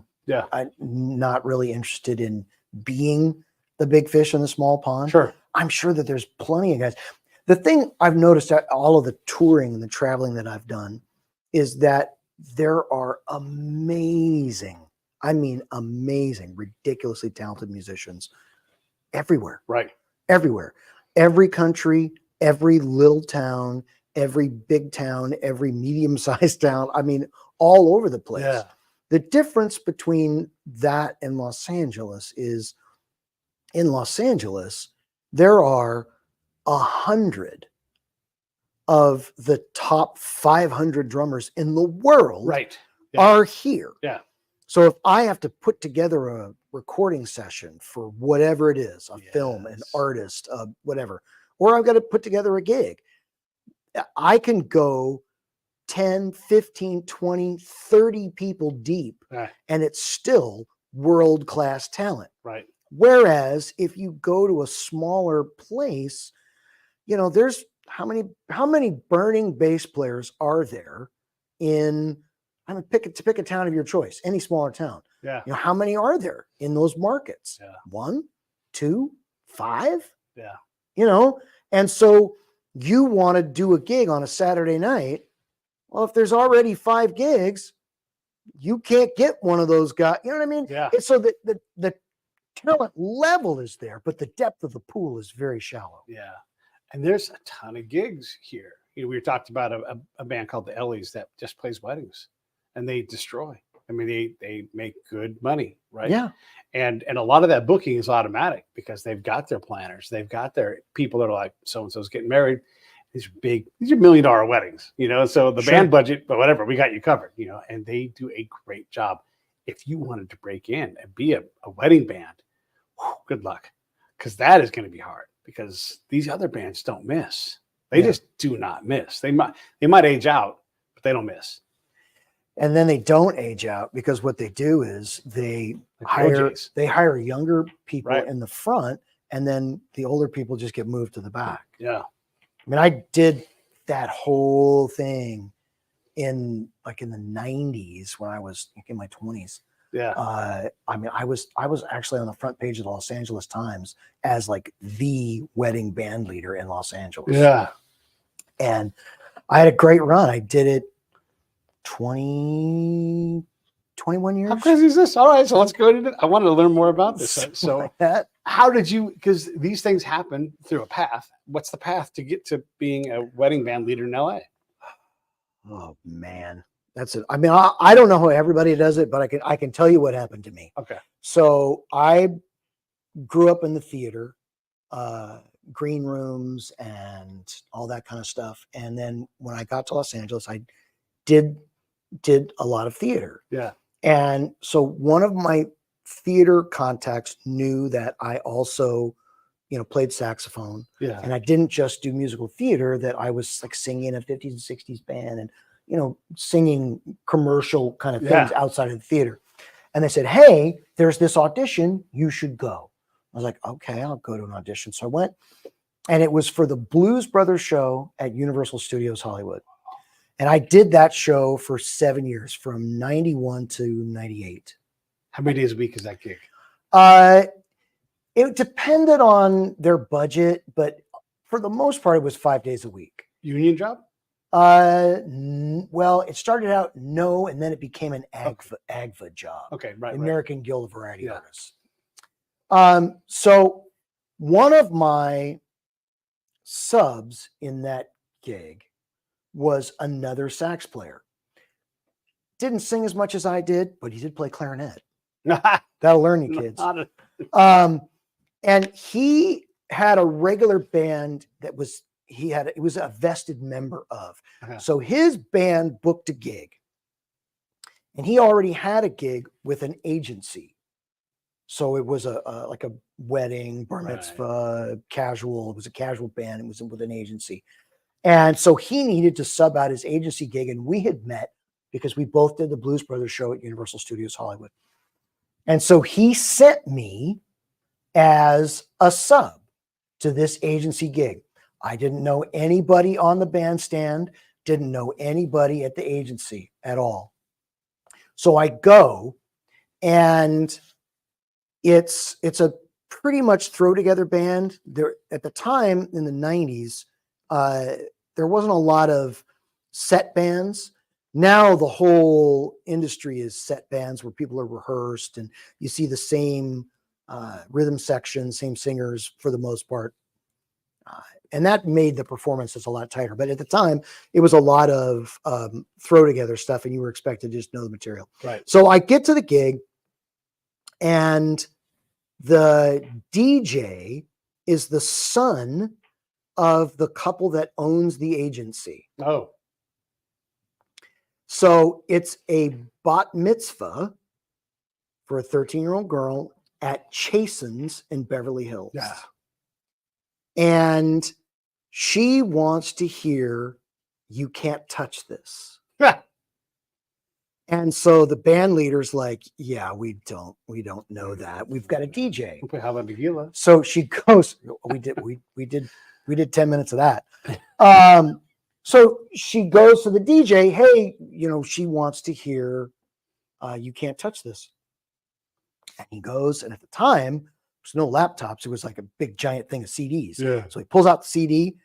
I'm not really interested in being the big fish in the small pond. Sure. I'm sure that there's plenty of guys. The thing I've noticed at all of the touring and the traveling that I've done is that there are amazing, ridiculously talented musicians everywhere. Right. Everywhere. Every country, every little town, every big town, every medium-sized town. I mean, all over the place. Yeah. The difference between that and Los Angeles is in Los Angeles, there are 100 of the top 500 drummers in the world are here. Yeah. So if I have to put together a recording session for whatever it is, a film, an artist, whatever, or I've got to put together a gig, I can go 10, 15, 20, 30 people deep, and it's still world-class talent. Right. Whereas if you go to a smaller place, there's how many burning bass players are there in, pick a town of your choice, any smaller town. Yeah. How many are there in those markets? Yeah. 1, 2, 5? Yeah. And so you want to do a gig on a Saturday night. Well, if there's already 5 gigs, you can't get one of those guys. You know what I mean? Yeah. So the talent level is there, but the depth of the pool is very shallow. Yeah. And there's a ton of gigs here. We talked about a band called the Oldies that just plays weddings, and they destroy. I mean, they make good money, right? Yeah. And a lot of that booking is automatic because they've got their planners, they've got their people that are like, so and so's getting married. These are $1 million weddings, So the band budget, but whatever, we got you covered, And they do a great job. If you wanted to break in and be a wedding band, good luck, because that is going to be hard. Because these other bands don't miss. They just do not miss. They might age out, but they don't miss. And then they don't age out because what they do is they hire younger people in the front, and then the older people just get moved to the back. Yeah. I mean, I did that whole thing in the 90s when I was in my 20s. Yeah. I mean, I was actually on the front page of the Los Angeles Times as the wedding band leader in Los Angeles. Yeah. And I had a great run. I did it 21 years. How crazy is this? All right, so let's go into it. I wanted to learn more about this. So like that. How did you, because these things happen through a path. What's the path to get to being a wedding band leader in LA? Oh man. That's it. I mean, I don't know how everybody does it, but I can tell you what happened to me. Okay. So I grew up in the theater, green rooms and all that kind of stuff. And then when I got to Los Angeles, I did a lot of theater. Yeah. And so one of my theater contacts knew that I also, played saxophone. Yeah. And I didn't just do musical theater, that I was singing in a 50s and 60s band and, singing commercial kind of things outside of the theater. And they said, hey, there's this audition, you should go. I was like, okay, I'll go to an audition. So I went, and it was for the Blues Brothers show at Universal Studios Hollywood. And I did that show for 7 years, from 91 to 98. How many days a week is that gig? It depended on their budget, but for the most part, it was 5 days a week. Union job? Well, it started out and then it became an AGVA job. Okay, right. American Guild of Variety Artists. So one of my subs in that gig was another sax player. Didn't sing as much as I did, but he did play clarinet. That'll learn you, kids. And he had a regular band that it was a vested member of. So his band booked a gig, and he already had a gig with an agency. So it was like a wedding, bar mitzvah, casual. It was a casual band. It was with an agency. And so he needed to sub out his agency gig, and we had met because we both did the Blues Brothers show at Universal Studios Hollywood. And so he sent me as a sub to this agency gig. I didn't know anybody on the bandstand, didn't know anybody at the agency at all. So I go, and it's a pretty much throw together band. There at the time in the 90s, there wasn't a lot of set bands. Now the whole industry is set bands where people are rehearsed and you see the same rhythm section, same singers for the most part. And that made the performances a lot tighter. But at the time, it was a lot of throw together stuff, and you were expected to just know the material. Right. So I get to the gig, and the DJ is the son of the couple that owns the agency. Oh. So it's a bat mitzvah for a 13-year-old girl at Chasen's in Beverly Hills. Yeah. And she wants to hear you can't touch this. And so the band leader's like, yeah, we don't know that. We've got a DJ. We'll play Hava Tequila. So she goes, we did 10 minutes of that. So she goes to the DJ, hey, she wants to hear You Can't Touch This. And he goes, and at the time, there's no laptops. It was like a big giant thing of CDs. Yeah. So he pulls out the CD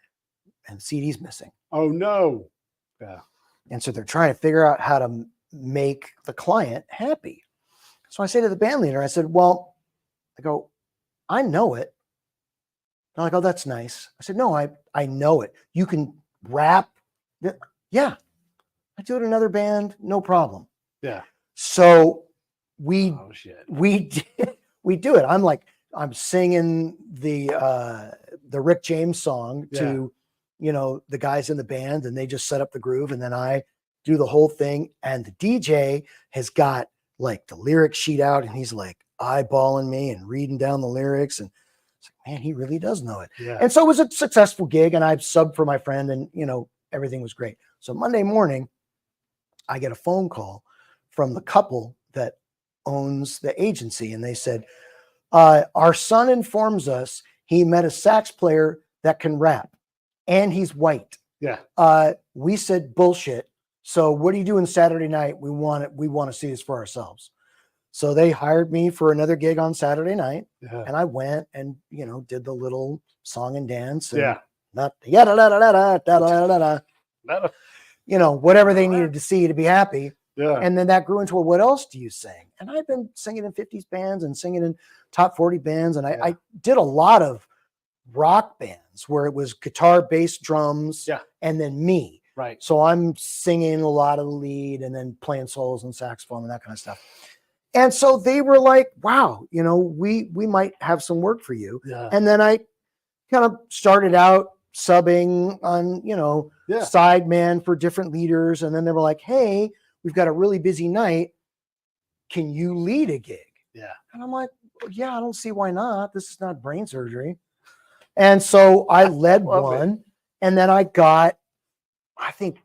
and the CD's missing. Oh no. Yeah. And so they're trying to figure out how to make the client happy. So I say to the band leader, I said, well, I know it. They're like, oh, that's nice. I said, no, I know it. You can rap. Yeah. I do it in another band, no problem. Yeah. So we do it. I'm singing the Rick James song to, the guys in the band, and they just set up the groove, and then I do the whole thing. And the DJ has got like the lyric sheet out, and he's like eyeballing me and reading down the lyrics. And it's like, man, he really does know it. Yeah. And so it was a successful gig, and I subbed for my friend, and everything was great. So Monday morning, I get a phone call from the couple that owns the agency, and they said, our son informs us he met a sax player that can rap, and he's white. Yeah. We said bullshit. So what are you doing Saturday night? We want to see this for ourselves. So they hired me for another gig on Saturday night, and I went and did the little song and dance. And not yada da da da da da da da. Whatever they needed to see to be happy. Yeah. And then that grew into, well, what else do you sing? And I've been singing in 50s bands and singing in top 40 bands. And I did a lot of rock bands where it was guitar, bass, drums, and then me. Right. So I'm singing a lot of the lead and then playing solos and saxophone and that kind of stuff. And so they were like, wow, we might have some work for you. Yeah. And then I kind of started out subbing on, side man for different leaders. And then they were like, hey, we've got a really busy night. Can you lead a gig? Yeah. And I'm like, yeah, I don't see why not. This is not brain surgery. And so I led one, and then I got, I think,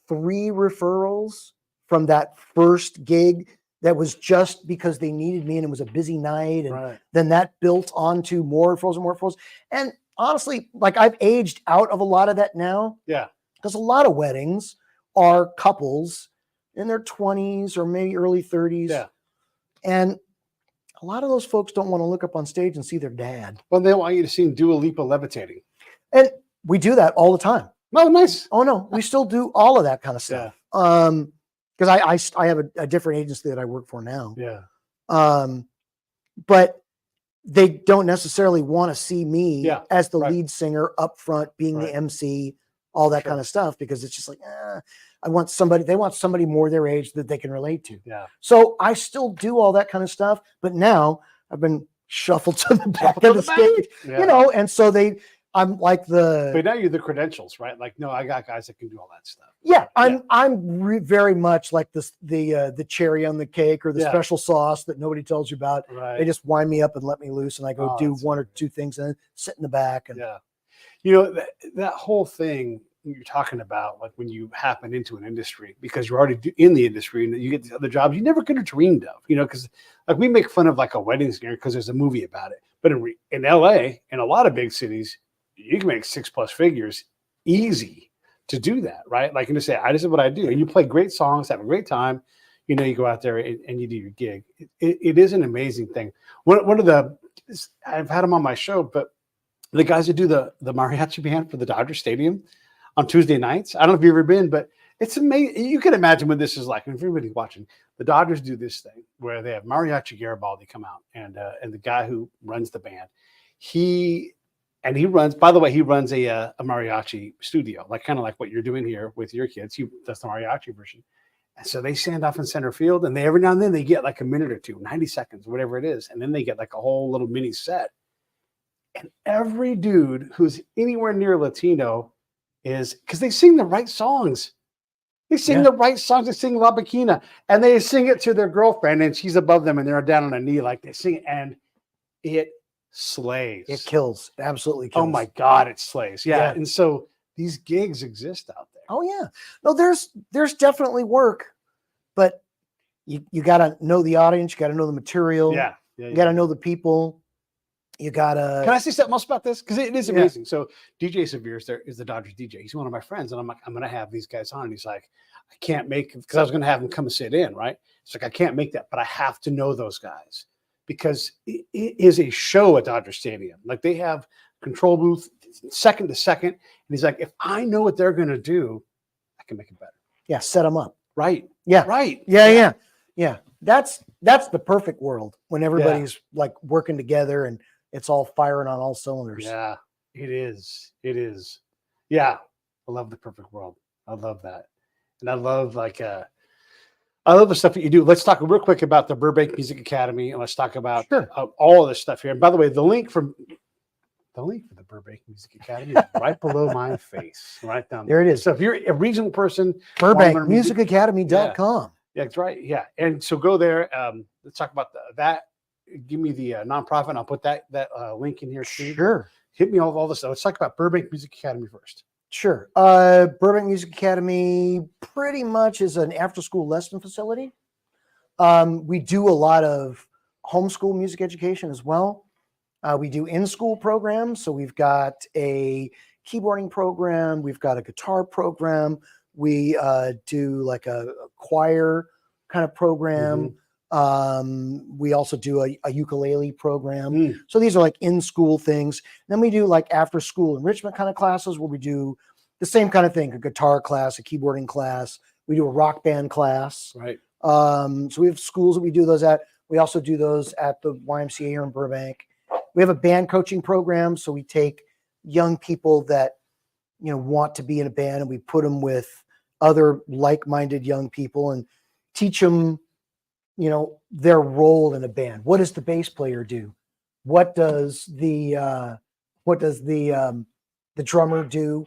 3 referrals from that first gig that was just because they needed me and it was a busy night. And then that built onto more referrals and more referrals. And honestly, like, I've aged out of a lot of that now. Yeah. Because a lot of weddings are couples in their 20s or maybe early 30s. Yeah. And a lot of those folks don't want to look up on stage and see their dad. Well, they want you to sing Dua Lipa levitating. And we do that all the time. Oh, nice. Oh, no, we still do all of that kind of stuff. Because I have a different agency that I work for now. Yeah. But they don't necessarily want to see me as the lead singer up front, being the MC, all that kind of stuff, because it's just like, they want somebody more their age that they can relate to. Yeah. So I still do all that kind of stuff, but now I've been shuffled to the back of the stage, and so I'm like but now you're the credentials, right? Like, no, I got guys that can do all that stuff. Yeah. I'm very much like this, the cherry on the cake or the special sauce that nobody tells you about. Right. They just wind me up and let me loose, and I go do one or two things and then sit in the back. And that whole thing you're talking about, like when you happen into an industry because you're already in the industry and you get these other jobs you never could have dreamed of, because like we make fun of like a wedding singer because there's a movie about it. But in LA and a lot of big cities, you can make 6+ figures easy to do that, right? Like, you just say, this is what I do. And you play great songs, have a great time. You go out there and you do your gig. It is an amazing thing. One of I've had them on my show, but the guys that do the mariachi band for the Dodger Stadium on Tuesday nights. I don't know if you've ever been, but it's amazing. You can imagine what this is like. And if everybody's watching, the Dodgers do this thing where they have Mariachi Garibaldi come out, and the guy who runs the band, he runs. By the way, he runs a mariachi studio, like kind of like what you're doing here with your kids. That's the mariachi version. And so they stand off in center field, and every now and then they get like a minute or two, 90 seconds, whatever it is, and then they get like a whole little mini set. And every dude who's anywhere near Latino is, because they sing the right songs. They sing the right songs. They sing La Bikina, and they sing it to their girlfriend, and she's above them, and they're down on a knee like they sing it, and it slays. It kills. It absolutely kills. Oh my God, it slays. Yeah. And so these gigs exist out there. Oh yeah. No, there's definitely work, but you got to know the audience, you got to know the material, Yeah. you got to know the people, you got Can to. I say something else about this? Because it is Yeah. amazing. So DJ Severe is the Dodgers DJ. He's one of my friends, and I'm like, I'm going to have these guys on. And he's like, I can't make, because I was going to have them come and sit in, right? It's like, I can't make that, but I have to know those guys because it is a show at Dodger Stadium. Like they have control booth second to second, and he's like, if I know what they're going to do, I can make it better. Yeah, set them up. Right. Yeah. Right. Yeah. That's the perfect world when everybody's like working together and it's all firing on all cylinders. Yeah, it is. It is. Yeah. I love the perfect world. I love that. And I love I love the stuff that you do. Let's talk real quick about the Burbank Music Academy, and let's talk about all of this stuff here. And by the way, the link for the Burbank Music Academy is right below my face, right down There it is. So if you're a regional person, BurbankMusicAcademy.com. yeah, that's right. Yeah, and so go there. Let's talk about that. Give me the nonprofit. And I'll put that link in here. Steve. Sure. Hit me all this stuff. Let's talk about Burbank Music Academy first. Sure. Burbank Music Academy pretty much is an after-school lesson facility. We do a lot of homeschool music education as well. We do in-school programs. So we've got a keyboarding program. We've got a guitar program. We do like a choir kind of program. We also do a ukulele program. So these are like in-school things. Then we do like after-school enrichment kind of classes where we do the same kind of thing, a guitar class, a keyboarding class. We do a rock band class. Right. So we have schools that we do those at. We also do those at the YMCA here in Burbank. We have a band coaching program. So we take young people that, want to be in a band and we put them with other like-minded young people and teach them, their role in a band. What does the bass player do? What does the drummer do?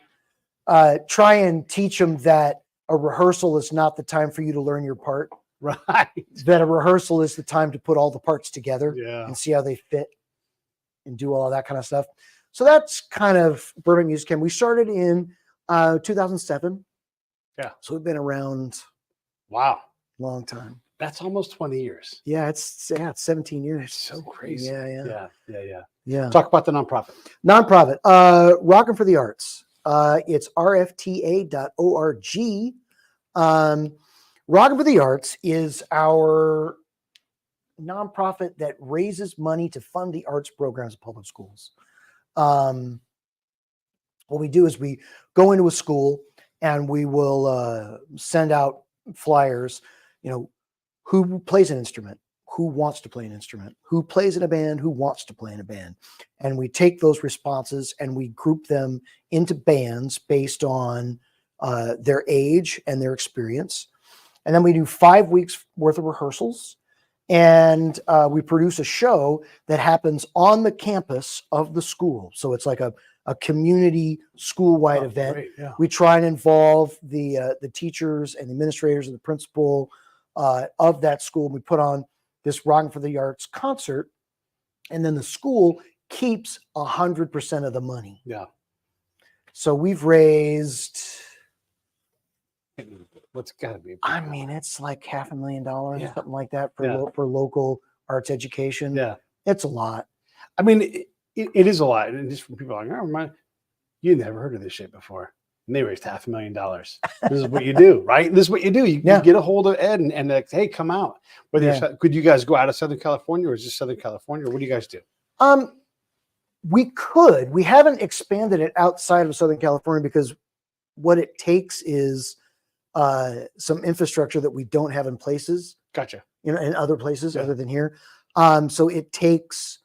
Try and teach them that a rehearsal is not the time for you to learn your part. Right. That a rehearsal is the time to put all the parts together and see how they fit and do all that kind of stuff. So that's kind of Burbank Music Academy. We started in 2007. Yeah. So we've been around. Wow. Long time. That's almost 20 years. Yeah, it's 17 years. It's so crazy. Yeah. Talk about the nonprofit. Rockin for the Arts. It's rfta.org. Rockin for the Arts is our nonprofit that raises money to fund the arts programs in public schools. What we do is we go into a school and we will send out flyers, who plays an instrument, who wants to play an instrument, who plays in a band, who wants to play in a band. And we take those responses and we group them into bands based on their age and their experience. And then we do 5 weeks worth of rehearsals. And we produce a show that happens on the campus of the school. So it's like a community school-wide event. Great, yeah. We try and involve the teachers and the administrators and the principal of that school. We put on this Rockin for the Arts concert, and then the school keeps 100% of the money. Yeah. So we've raised, what's got to be? It's like $500,000 or Yeah. something like that for local arts education. Yeah. It's a lot. It is a lot. And just for people like, you never heard of this shit before. And they raised $500,000. This is what you do, right? This is what you do. You get a hold of Ed and like, hey, come out. Could you guys go out of Southern California, or is this Southern California? Or what do you guys do? We could. We haven't expanded it outside of Southern California because what it takes is some infrastructure that we don't have in places. Gotcha. In other places other than here. So it takes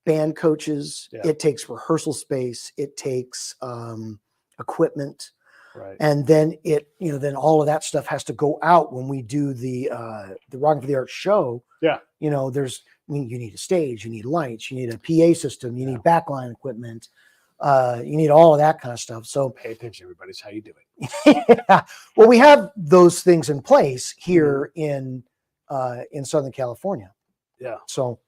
band coaches. Yeah. It takes rehearsal space. It takes equipment. Right. And then then all of that stuff has to go out when we do the Rockin for the Arts show. Yeah. You need a stage, you need lights, you need a PA system, you need backline equipment, you need all of that kind of stuff. So pay attention, everybody. It's how you do it. Yeah. Well, we have those things in place here in Southern California. Yeah. So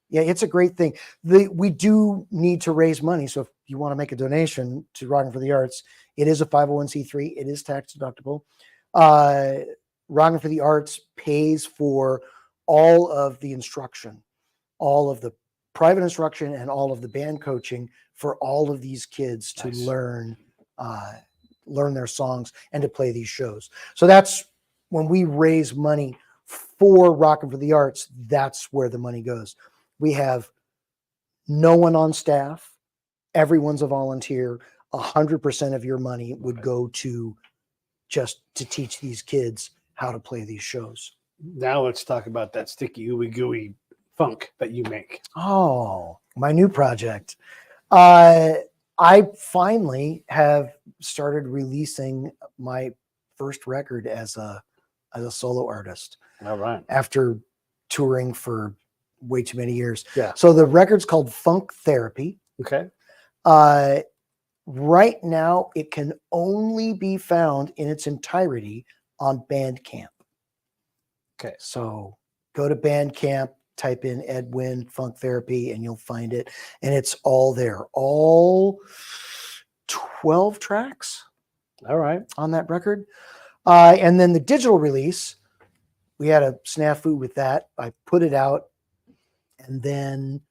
yeah, it's a great thing. We do need to raise money. So if you want to make a donation to Rockin for the Arts, It is a 501c3. It is tax deductible. Rockin' for the Arts pays for all of the instruction, all of the private instruction, and all of the band coaching for all of these kids to learn their songs and to play these shows. So that's when we raise money for Rockin' for the Arts, that's where the money goes. We have no one on staff. Everyone's a volunteer. 100% of your money would go to just to teach these kids how to play these shows. Now let's talk about that sticky ooey gooey funk that you make. Oh, my new project. I finally have started releasing my first record as a solo artist. All right. After touring for way too many years. Yeah. So the record's called Funk Therapy. Okay. Right now, it can only be found in its entirety on Bandcamp. Okay. So go to Bandcamp, type in Ed Wynne Funk Therapy, and you'll find it. And it's all there. All 12 tracks. All right. On that record. And then the digital release, we had a snafu with that. I put it out and then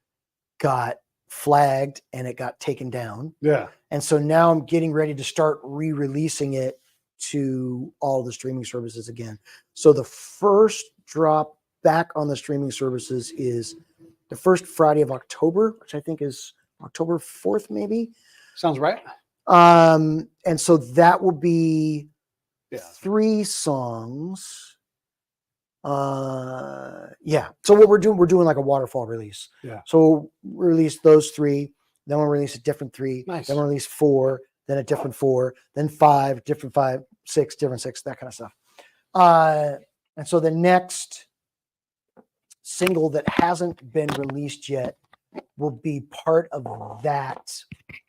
got flagged and it got taken down. Yeah. And so now I'm getting ready to start re-releasing it to all the streaming services again. So the first drop back on the streaming services is the first Friday of October, which I think is October 4th, maybe. Sounds right. And so that will be 3 songs. So what we're doing like a waterfall release. Yeah. So we'll release those 3, then we'll release a different 3, nice. Then we'll release 4, then a different 4, then 5, different 5, 6, different 6, that kind of stuff. And so the next single that hasn't been released yet will be part of that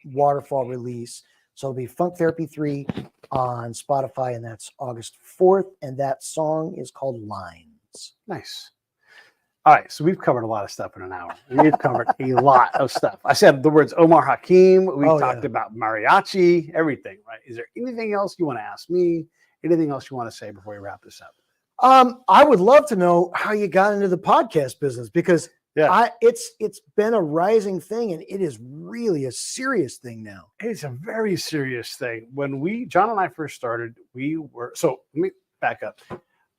waterfall release. So it'll be Funk Therapy 3 on Spotify, and that's August 4th. And that song is called Lines. Nice. All right. So we've covered a lot of stuff in an hour. We've covered a lot of stuff. I said the words Omar Hakim. We talked about mariachi, everything, right? Is there anything else you want to ask me? Anything else you want to say before we wrap this up? I would love to know how you got into the podcast business, because it's been a rising thing, and it is really a serious thing now. It's a very serious thing. When John and I first started, so let me back up.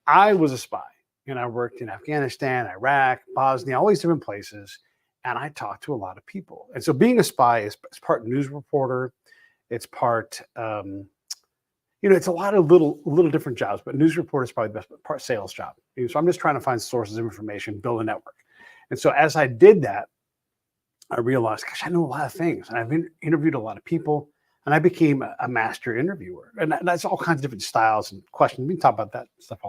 I was a spy, and I worked in Afghanistan, Iraq, Bosnia, all these different places, and I talked to a lot of people. And so being a spy is part news reporter, it's part it's a lot of little different jobs, but news reporter is probably the best part sales job. So I'm just trying to find sources of information, build a network. And so as I did that, I realized, gosh, I know a lot of things, and I've interviewed a lot of people, and I became a master interviewer. And that's all kinds of different styles and questions. We can talk about that stuff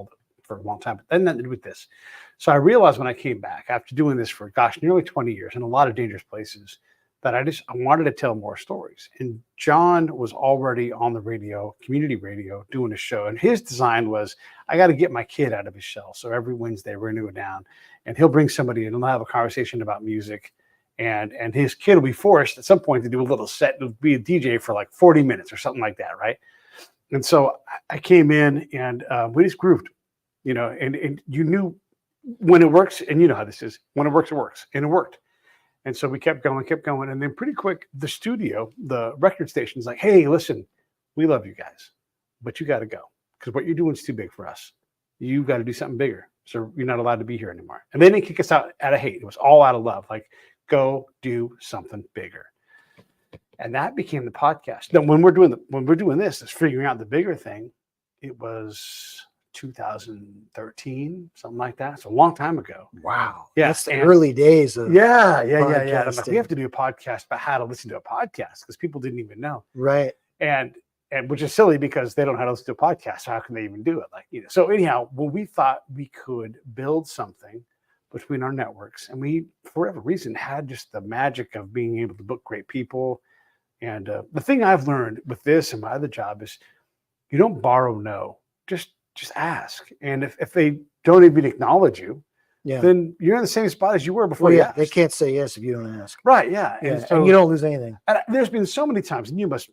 for a long time, but then nothing to do with this. So I realized when I came back after doing this for, nearly 20 years in a lot of dangerous places, that I wanted to tell more stories. And John was already on the radio, community radio, doing a show. And his design was, I got to get my kid out of his shell. So every Wednesday we're going to go down and he'll bring somebody in and they'll have a conversation about music. And his kid will be forced at some point to do a little set. It'll be a DJ for like 40 minutes or something like that, right? And so I came in and we just grooved, and you knew when it works, and you know how this is, when it works, and it worked. And so we kept going. And then pretty quick, the record station's like, hey, listen, we love you guys, but you got to go because what you're doing is too big for us. You got to do something bigger. So you're not allowed to be here anymore. And they didn't kick us out of hate. It was all out of love. Like, go do something bigger. And that became the podcast. Then when we're doing this, is figuring out the bigger thing. It was 2013, something like that. It's a long time ago. Wow. Yeah. That's the early days of yeah. I'm like, we have to do a podcast about how to listen to a podcast because people didn't even know. Right. And which is silly because they don't know how to listen to a podcast. So how can they even do it? So anyhow, well, we thought we could build something between our networks, and we, for whatever reason, had just the magic of being able to book great people. And the thing I've learned with this and my other job is you don't borrow no, just ask. And if they don't even acknowledge you, then you're in the same spot as you were before. Well, they can't say yes if you don't ask. Right. Yeah. And you don't lose anything. And there's been so many times, and you must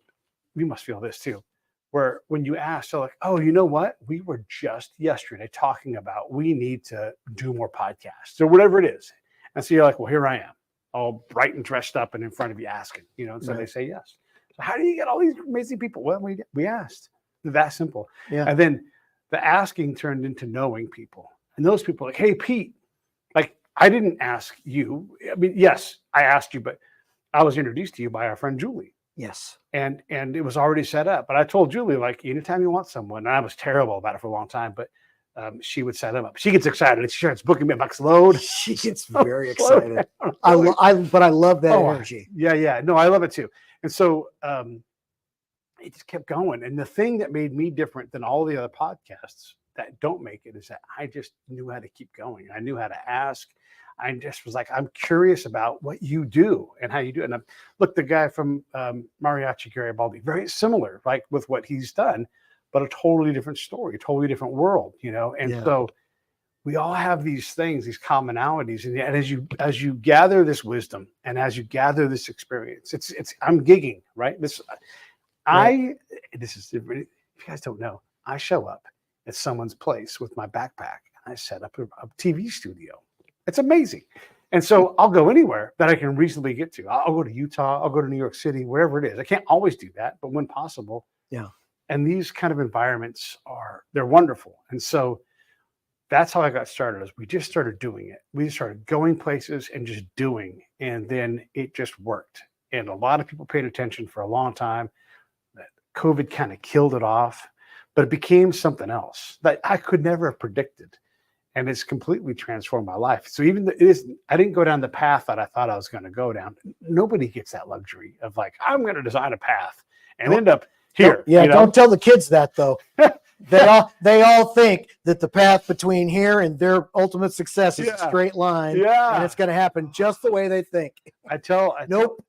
you must feel this too, where when you ask, they're like, oh, you know what? We were just yesterday talking about we need to do more podcasts or whatever it is. And so you're like, well, here I am, all bright and dressed up and in front of you asking, and so they say yes. So how do you get all these amazing people? Well, we asked. That simple. Yeah. And then the asking turned into knowing people. And those people are like, hey, Pete, like I didn't ask you. I mean, yes, I asked you, but I was introduced to you by our friend Julie. Yes. And it was already set up. But I told Julie, like, anytime you want someone, and I was terrible about it for a long time, but she would set them up. She gets excited and she starts booking me. I'm like, slowed. She gets very excited. But I love that energy. Yeah. No, I love it too. And so it just kept going. And the thing that made me different than all the other podcasts that don't make it is that I just knew how to keep going. I knew how to ask. I just was like, I'm curious about what you do and how you do it. And look, the guy from Mariachi Garibaldi, very similar, like with what he's done, but a totally different story, a totally different world, And so we all have these things, these commonalities. And as you gather this wisdom and as you gather this experience, I'm gigging, right? This is, if you guys don't know, I show up at someone's place with my backpack and I set up a TV studio. It's amazing. And so I'll go anywhere that I can reasonably get to. I'll go to Utah. I'll go to New York City, wherever it is. I can't always do that, but when possible. Yeah. And these kind of environments they're wonderful. And so that's how I got started. Is we just started doing it. We just started going places and just doing. And then it just worked. And a lot of people paid attention for a long time. That COVID kind of killed it off, but it became something else that I could never have predicted. And it's completely transformed my life. So even I didn't go down the path that I thought I was going to go down. Nobody gets that luxury of like, I'm going to design a path and end up here. Don't tell the kids that though. They all think that the path between here and their ultimate success is a straight line. Yeah. And it's going to happen just the way they think. I tell nope.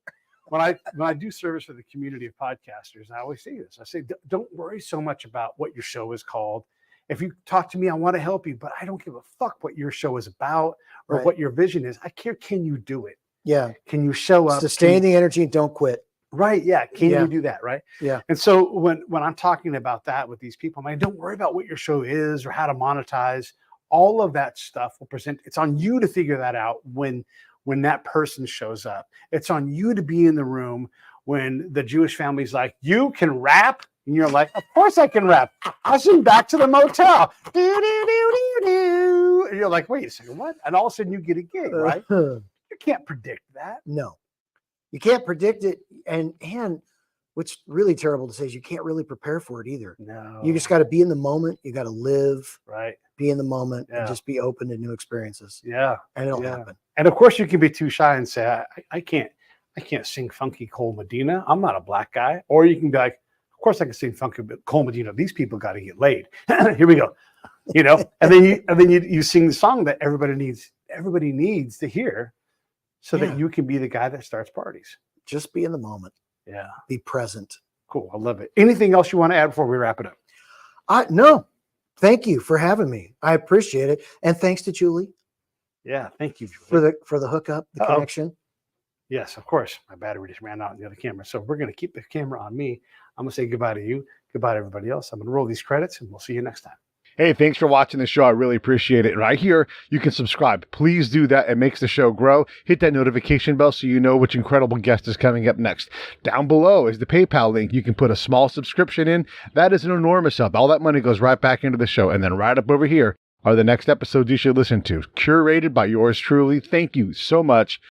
When I do service for the community of podcasters, I always say this. I say, don't worry so much about what your show is called. If you talk to me, I want to help you, but I don't give a fuck what your show is about or what your vision is. I care. Can you do it? Yeah. Can you show up? Sustain the energy and don't quit. Right. Yeah. Can you do that? Right. Yeah. And so when I'm talking about that with these people, I'm like, don't worry about what your show is or how to monetize. All of that stuff will present. It's on you to figure that out when that person shows up. It's on you to be in the room when the Jewish family's like, you can rap. And you're like, of course I can rap. I'll sing Back to the Motel. And you're like, wait a second, what? And all of a sudden you get a gig, right? You can't predict that. No, you can't predict it. And what's really terrible to say is you can't really prepare for it either. No. You just got to be in the moment. You got to live, right? Be in the moment and just be open to new experienes. Yeah. And it'll happen. And of course you can be too shy and say, I can't sing funky Cole Medina. I'm not a black guy. Or you can be like, of course I can sing funky Cole Medina. These people got to get laid. Here we go. And then you sing the song that everybody needs to hear so that you can be the guy that starts parties. Just be in the moment. Yeah. Be present. Cool. I love it. Anything else you want to add before we wrap it up? No. Thank you for having me. I appreciate it. And thanks to Julie. Yeah. Thank you, Julie. For the hookup, the connection. Yes, of course. My battery just ran out on the other camera. So we're going to keep the camera on me. I'm going to say goodbye to you. Goodbye to everybody else. I'm going to roll these credits and we'll see you next time. Hey, thanks for watching the show. I really appreciate it. Right here, you can subscribe. Please do that. It makes the show grow. Hit that notification bell so you know which incredible guest is coming up next. Down below is the PayPal link. You can put a small subscription in. That is an enormous help. All that money goes right back into the show. And then right up over here are the next episodes you should listen to, curated by yours truly. Thank you so much.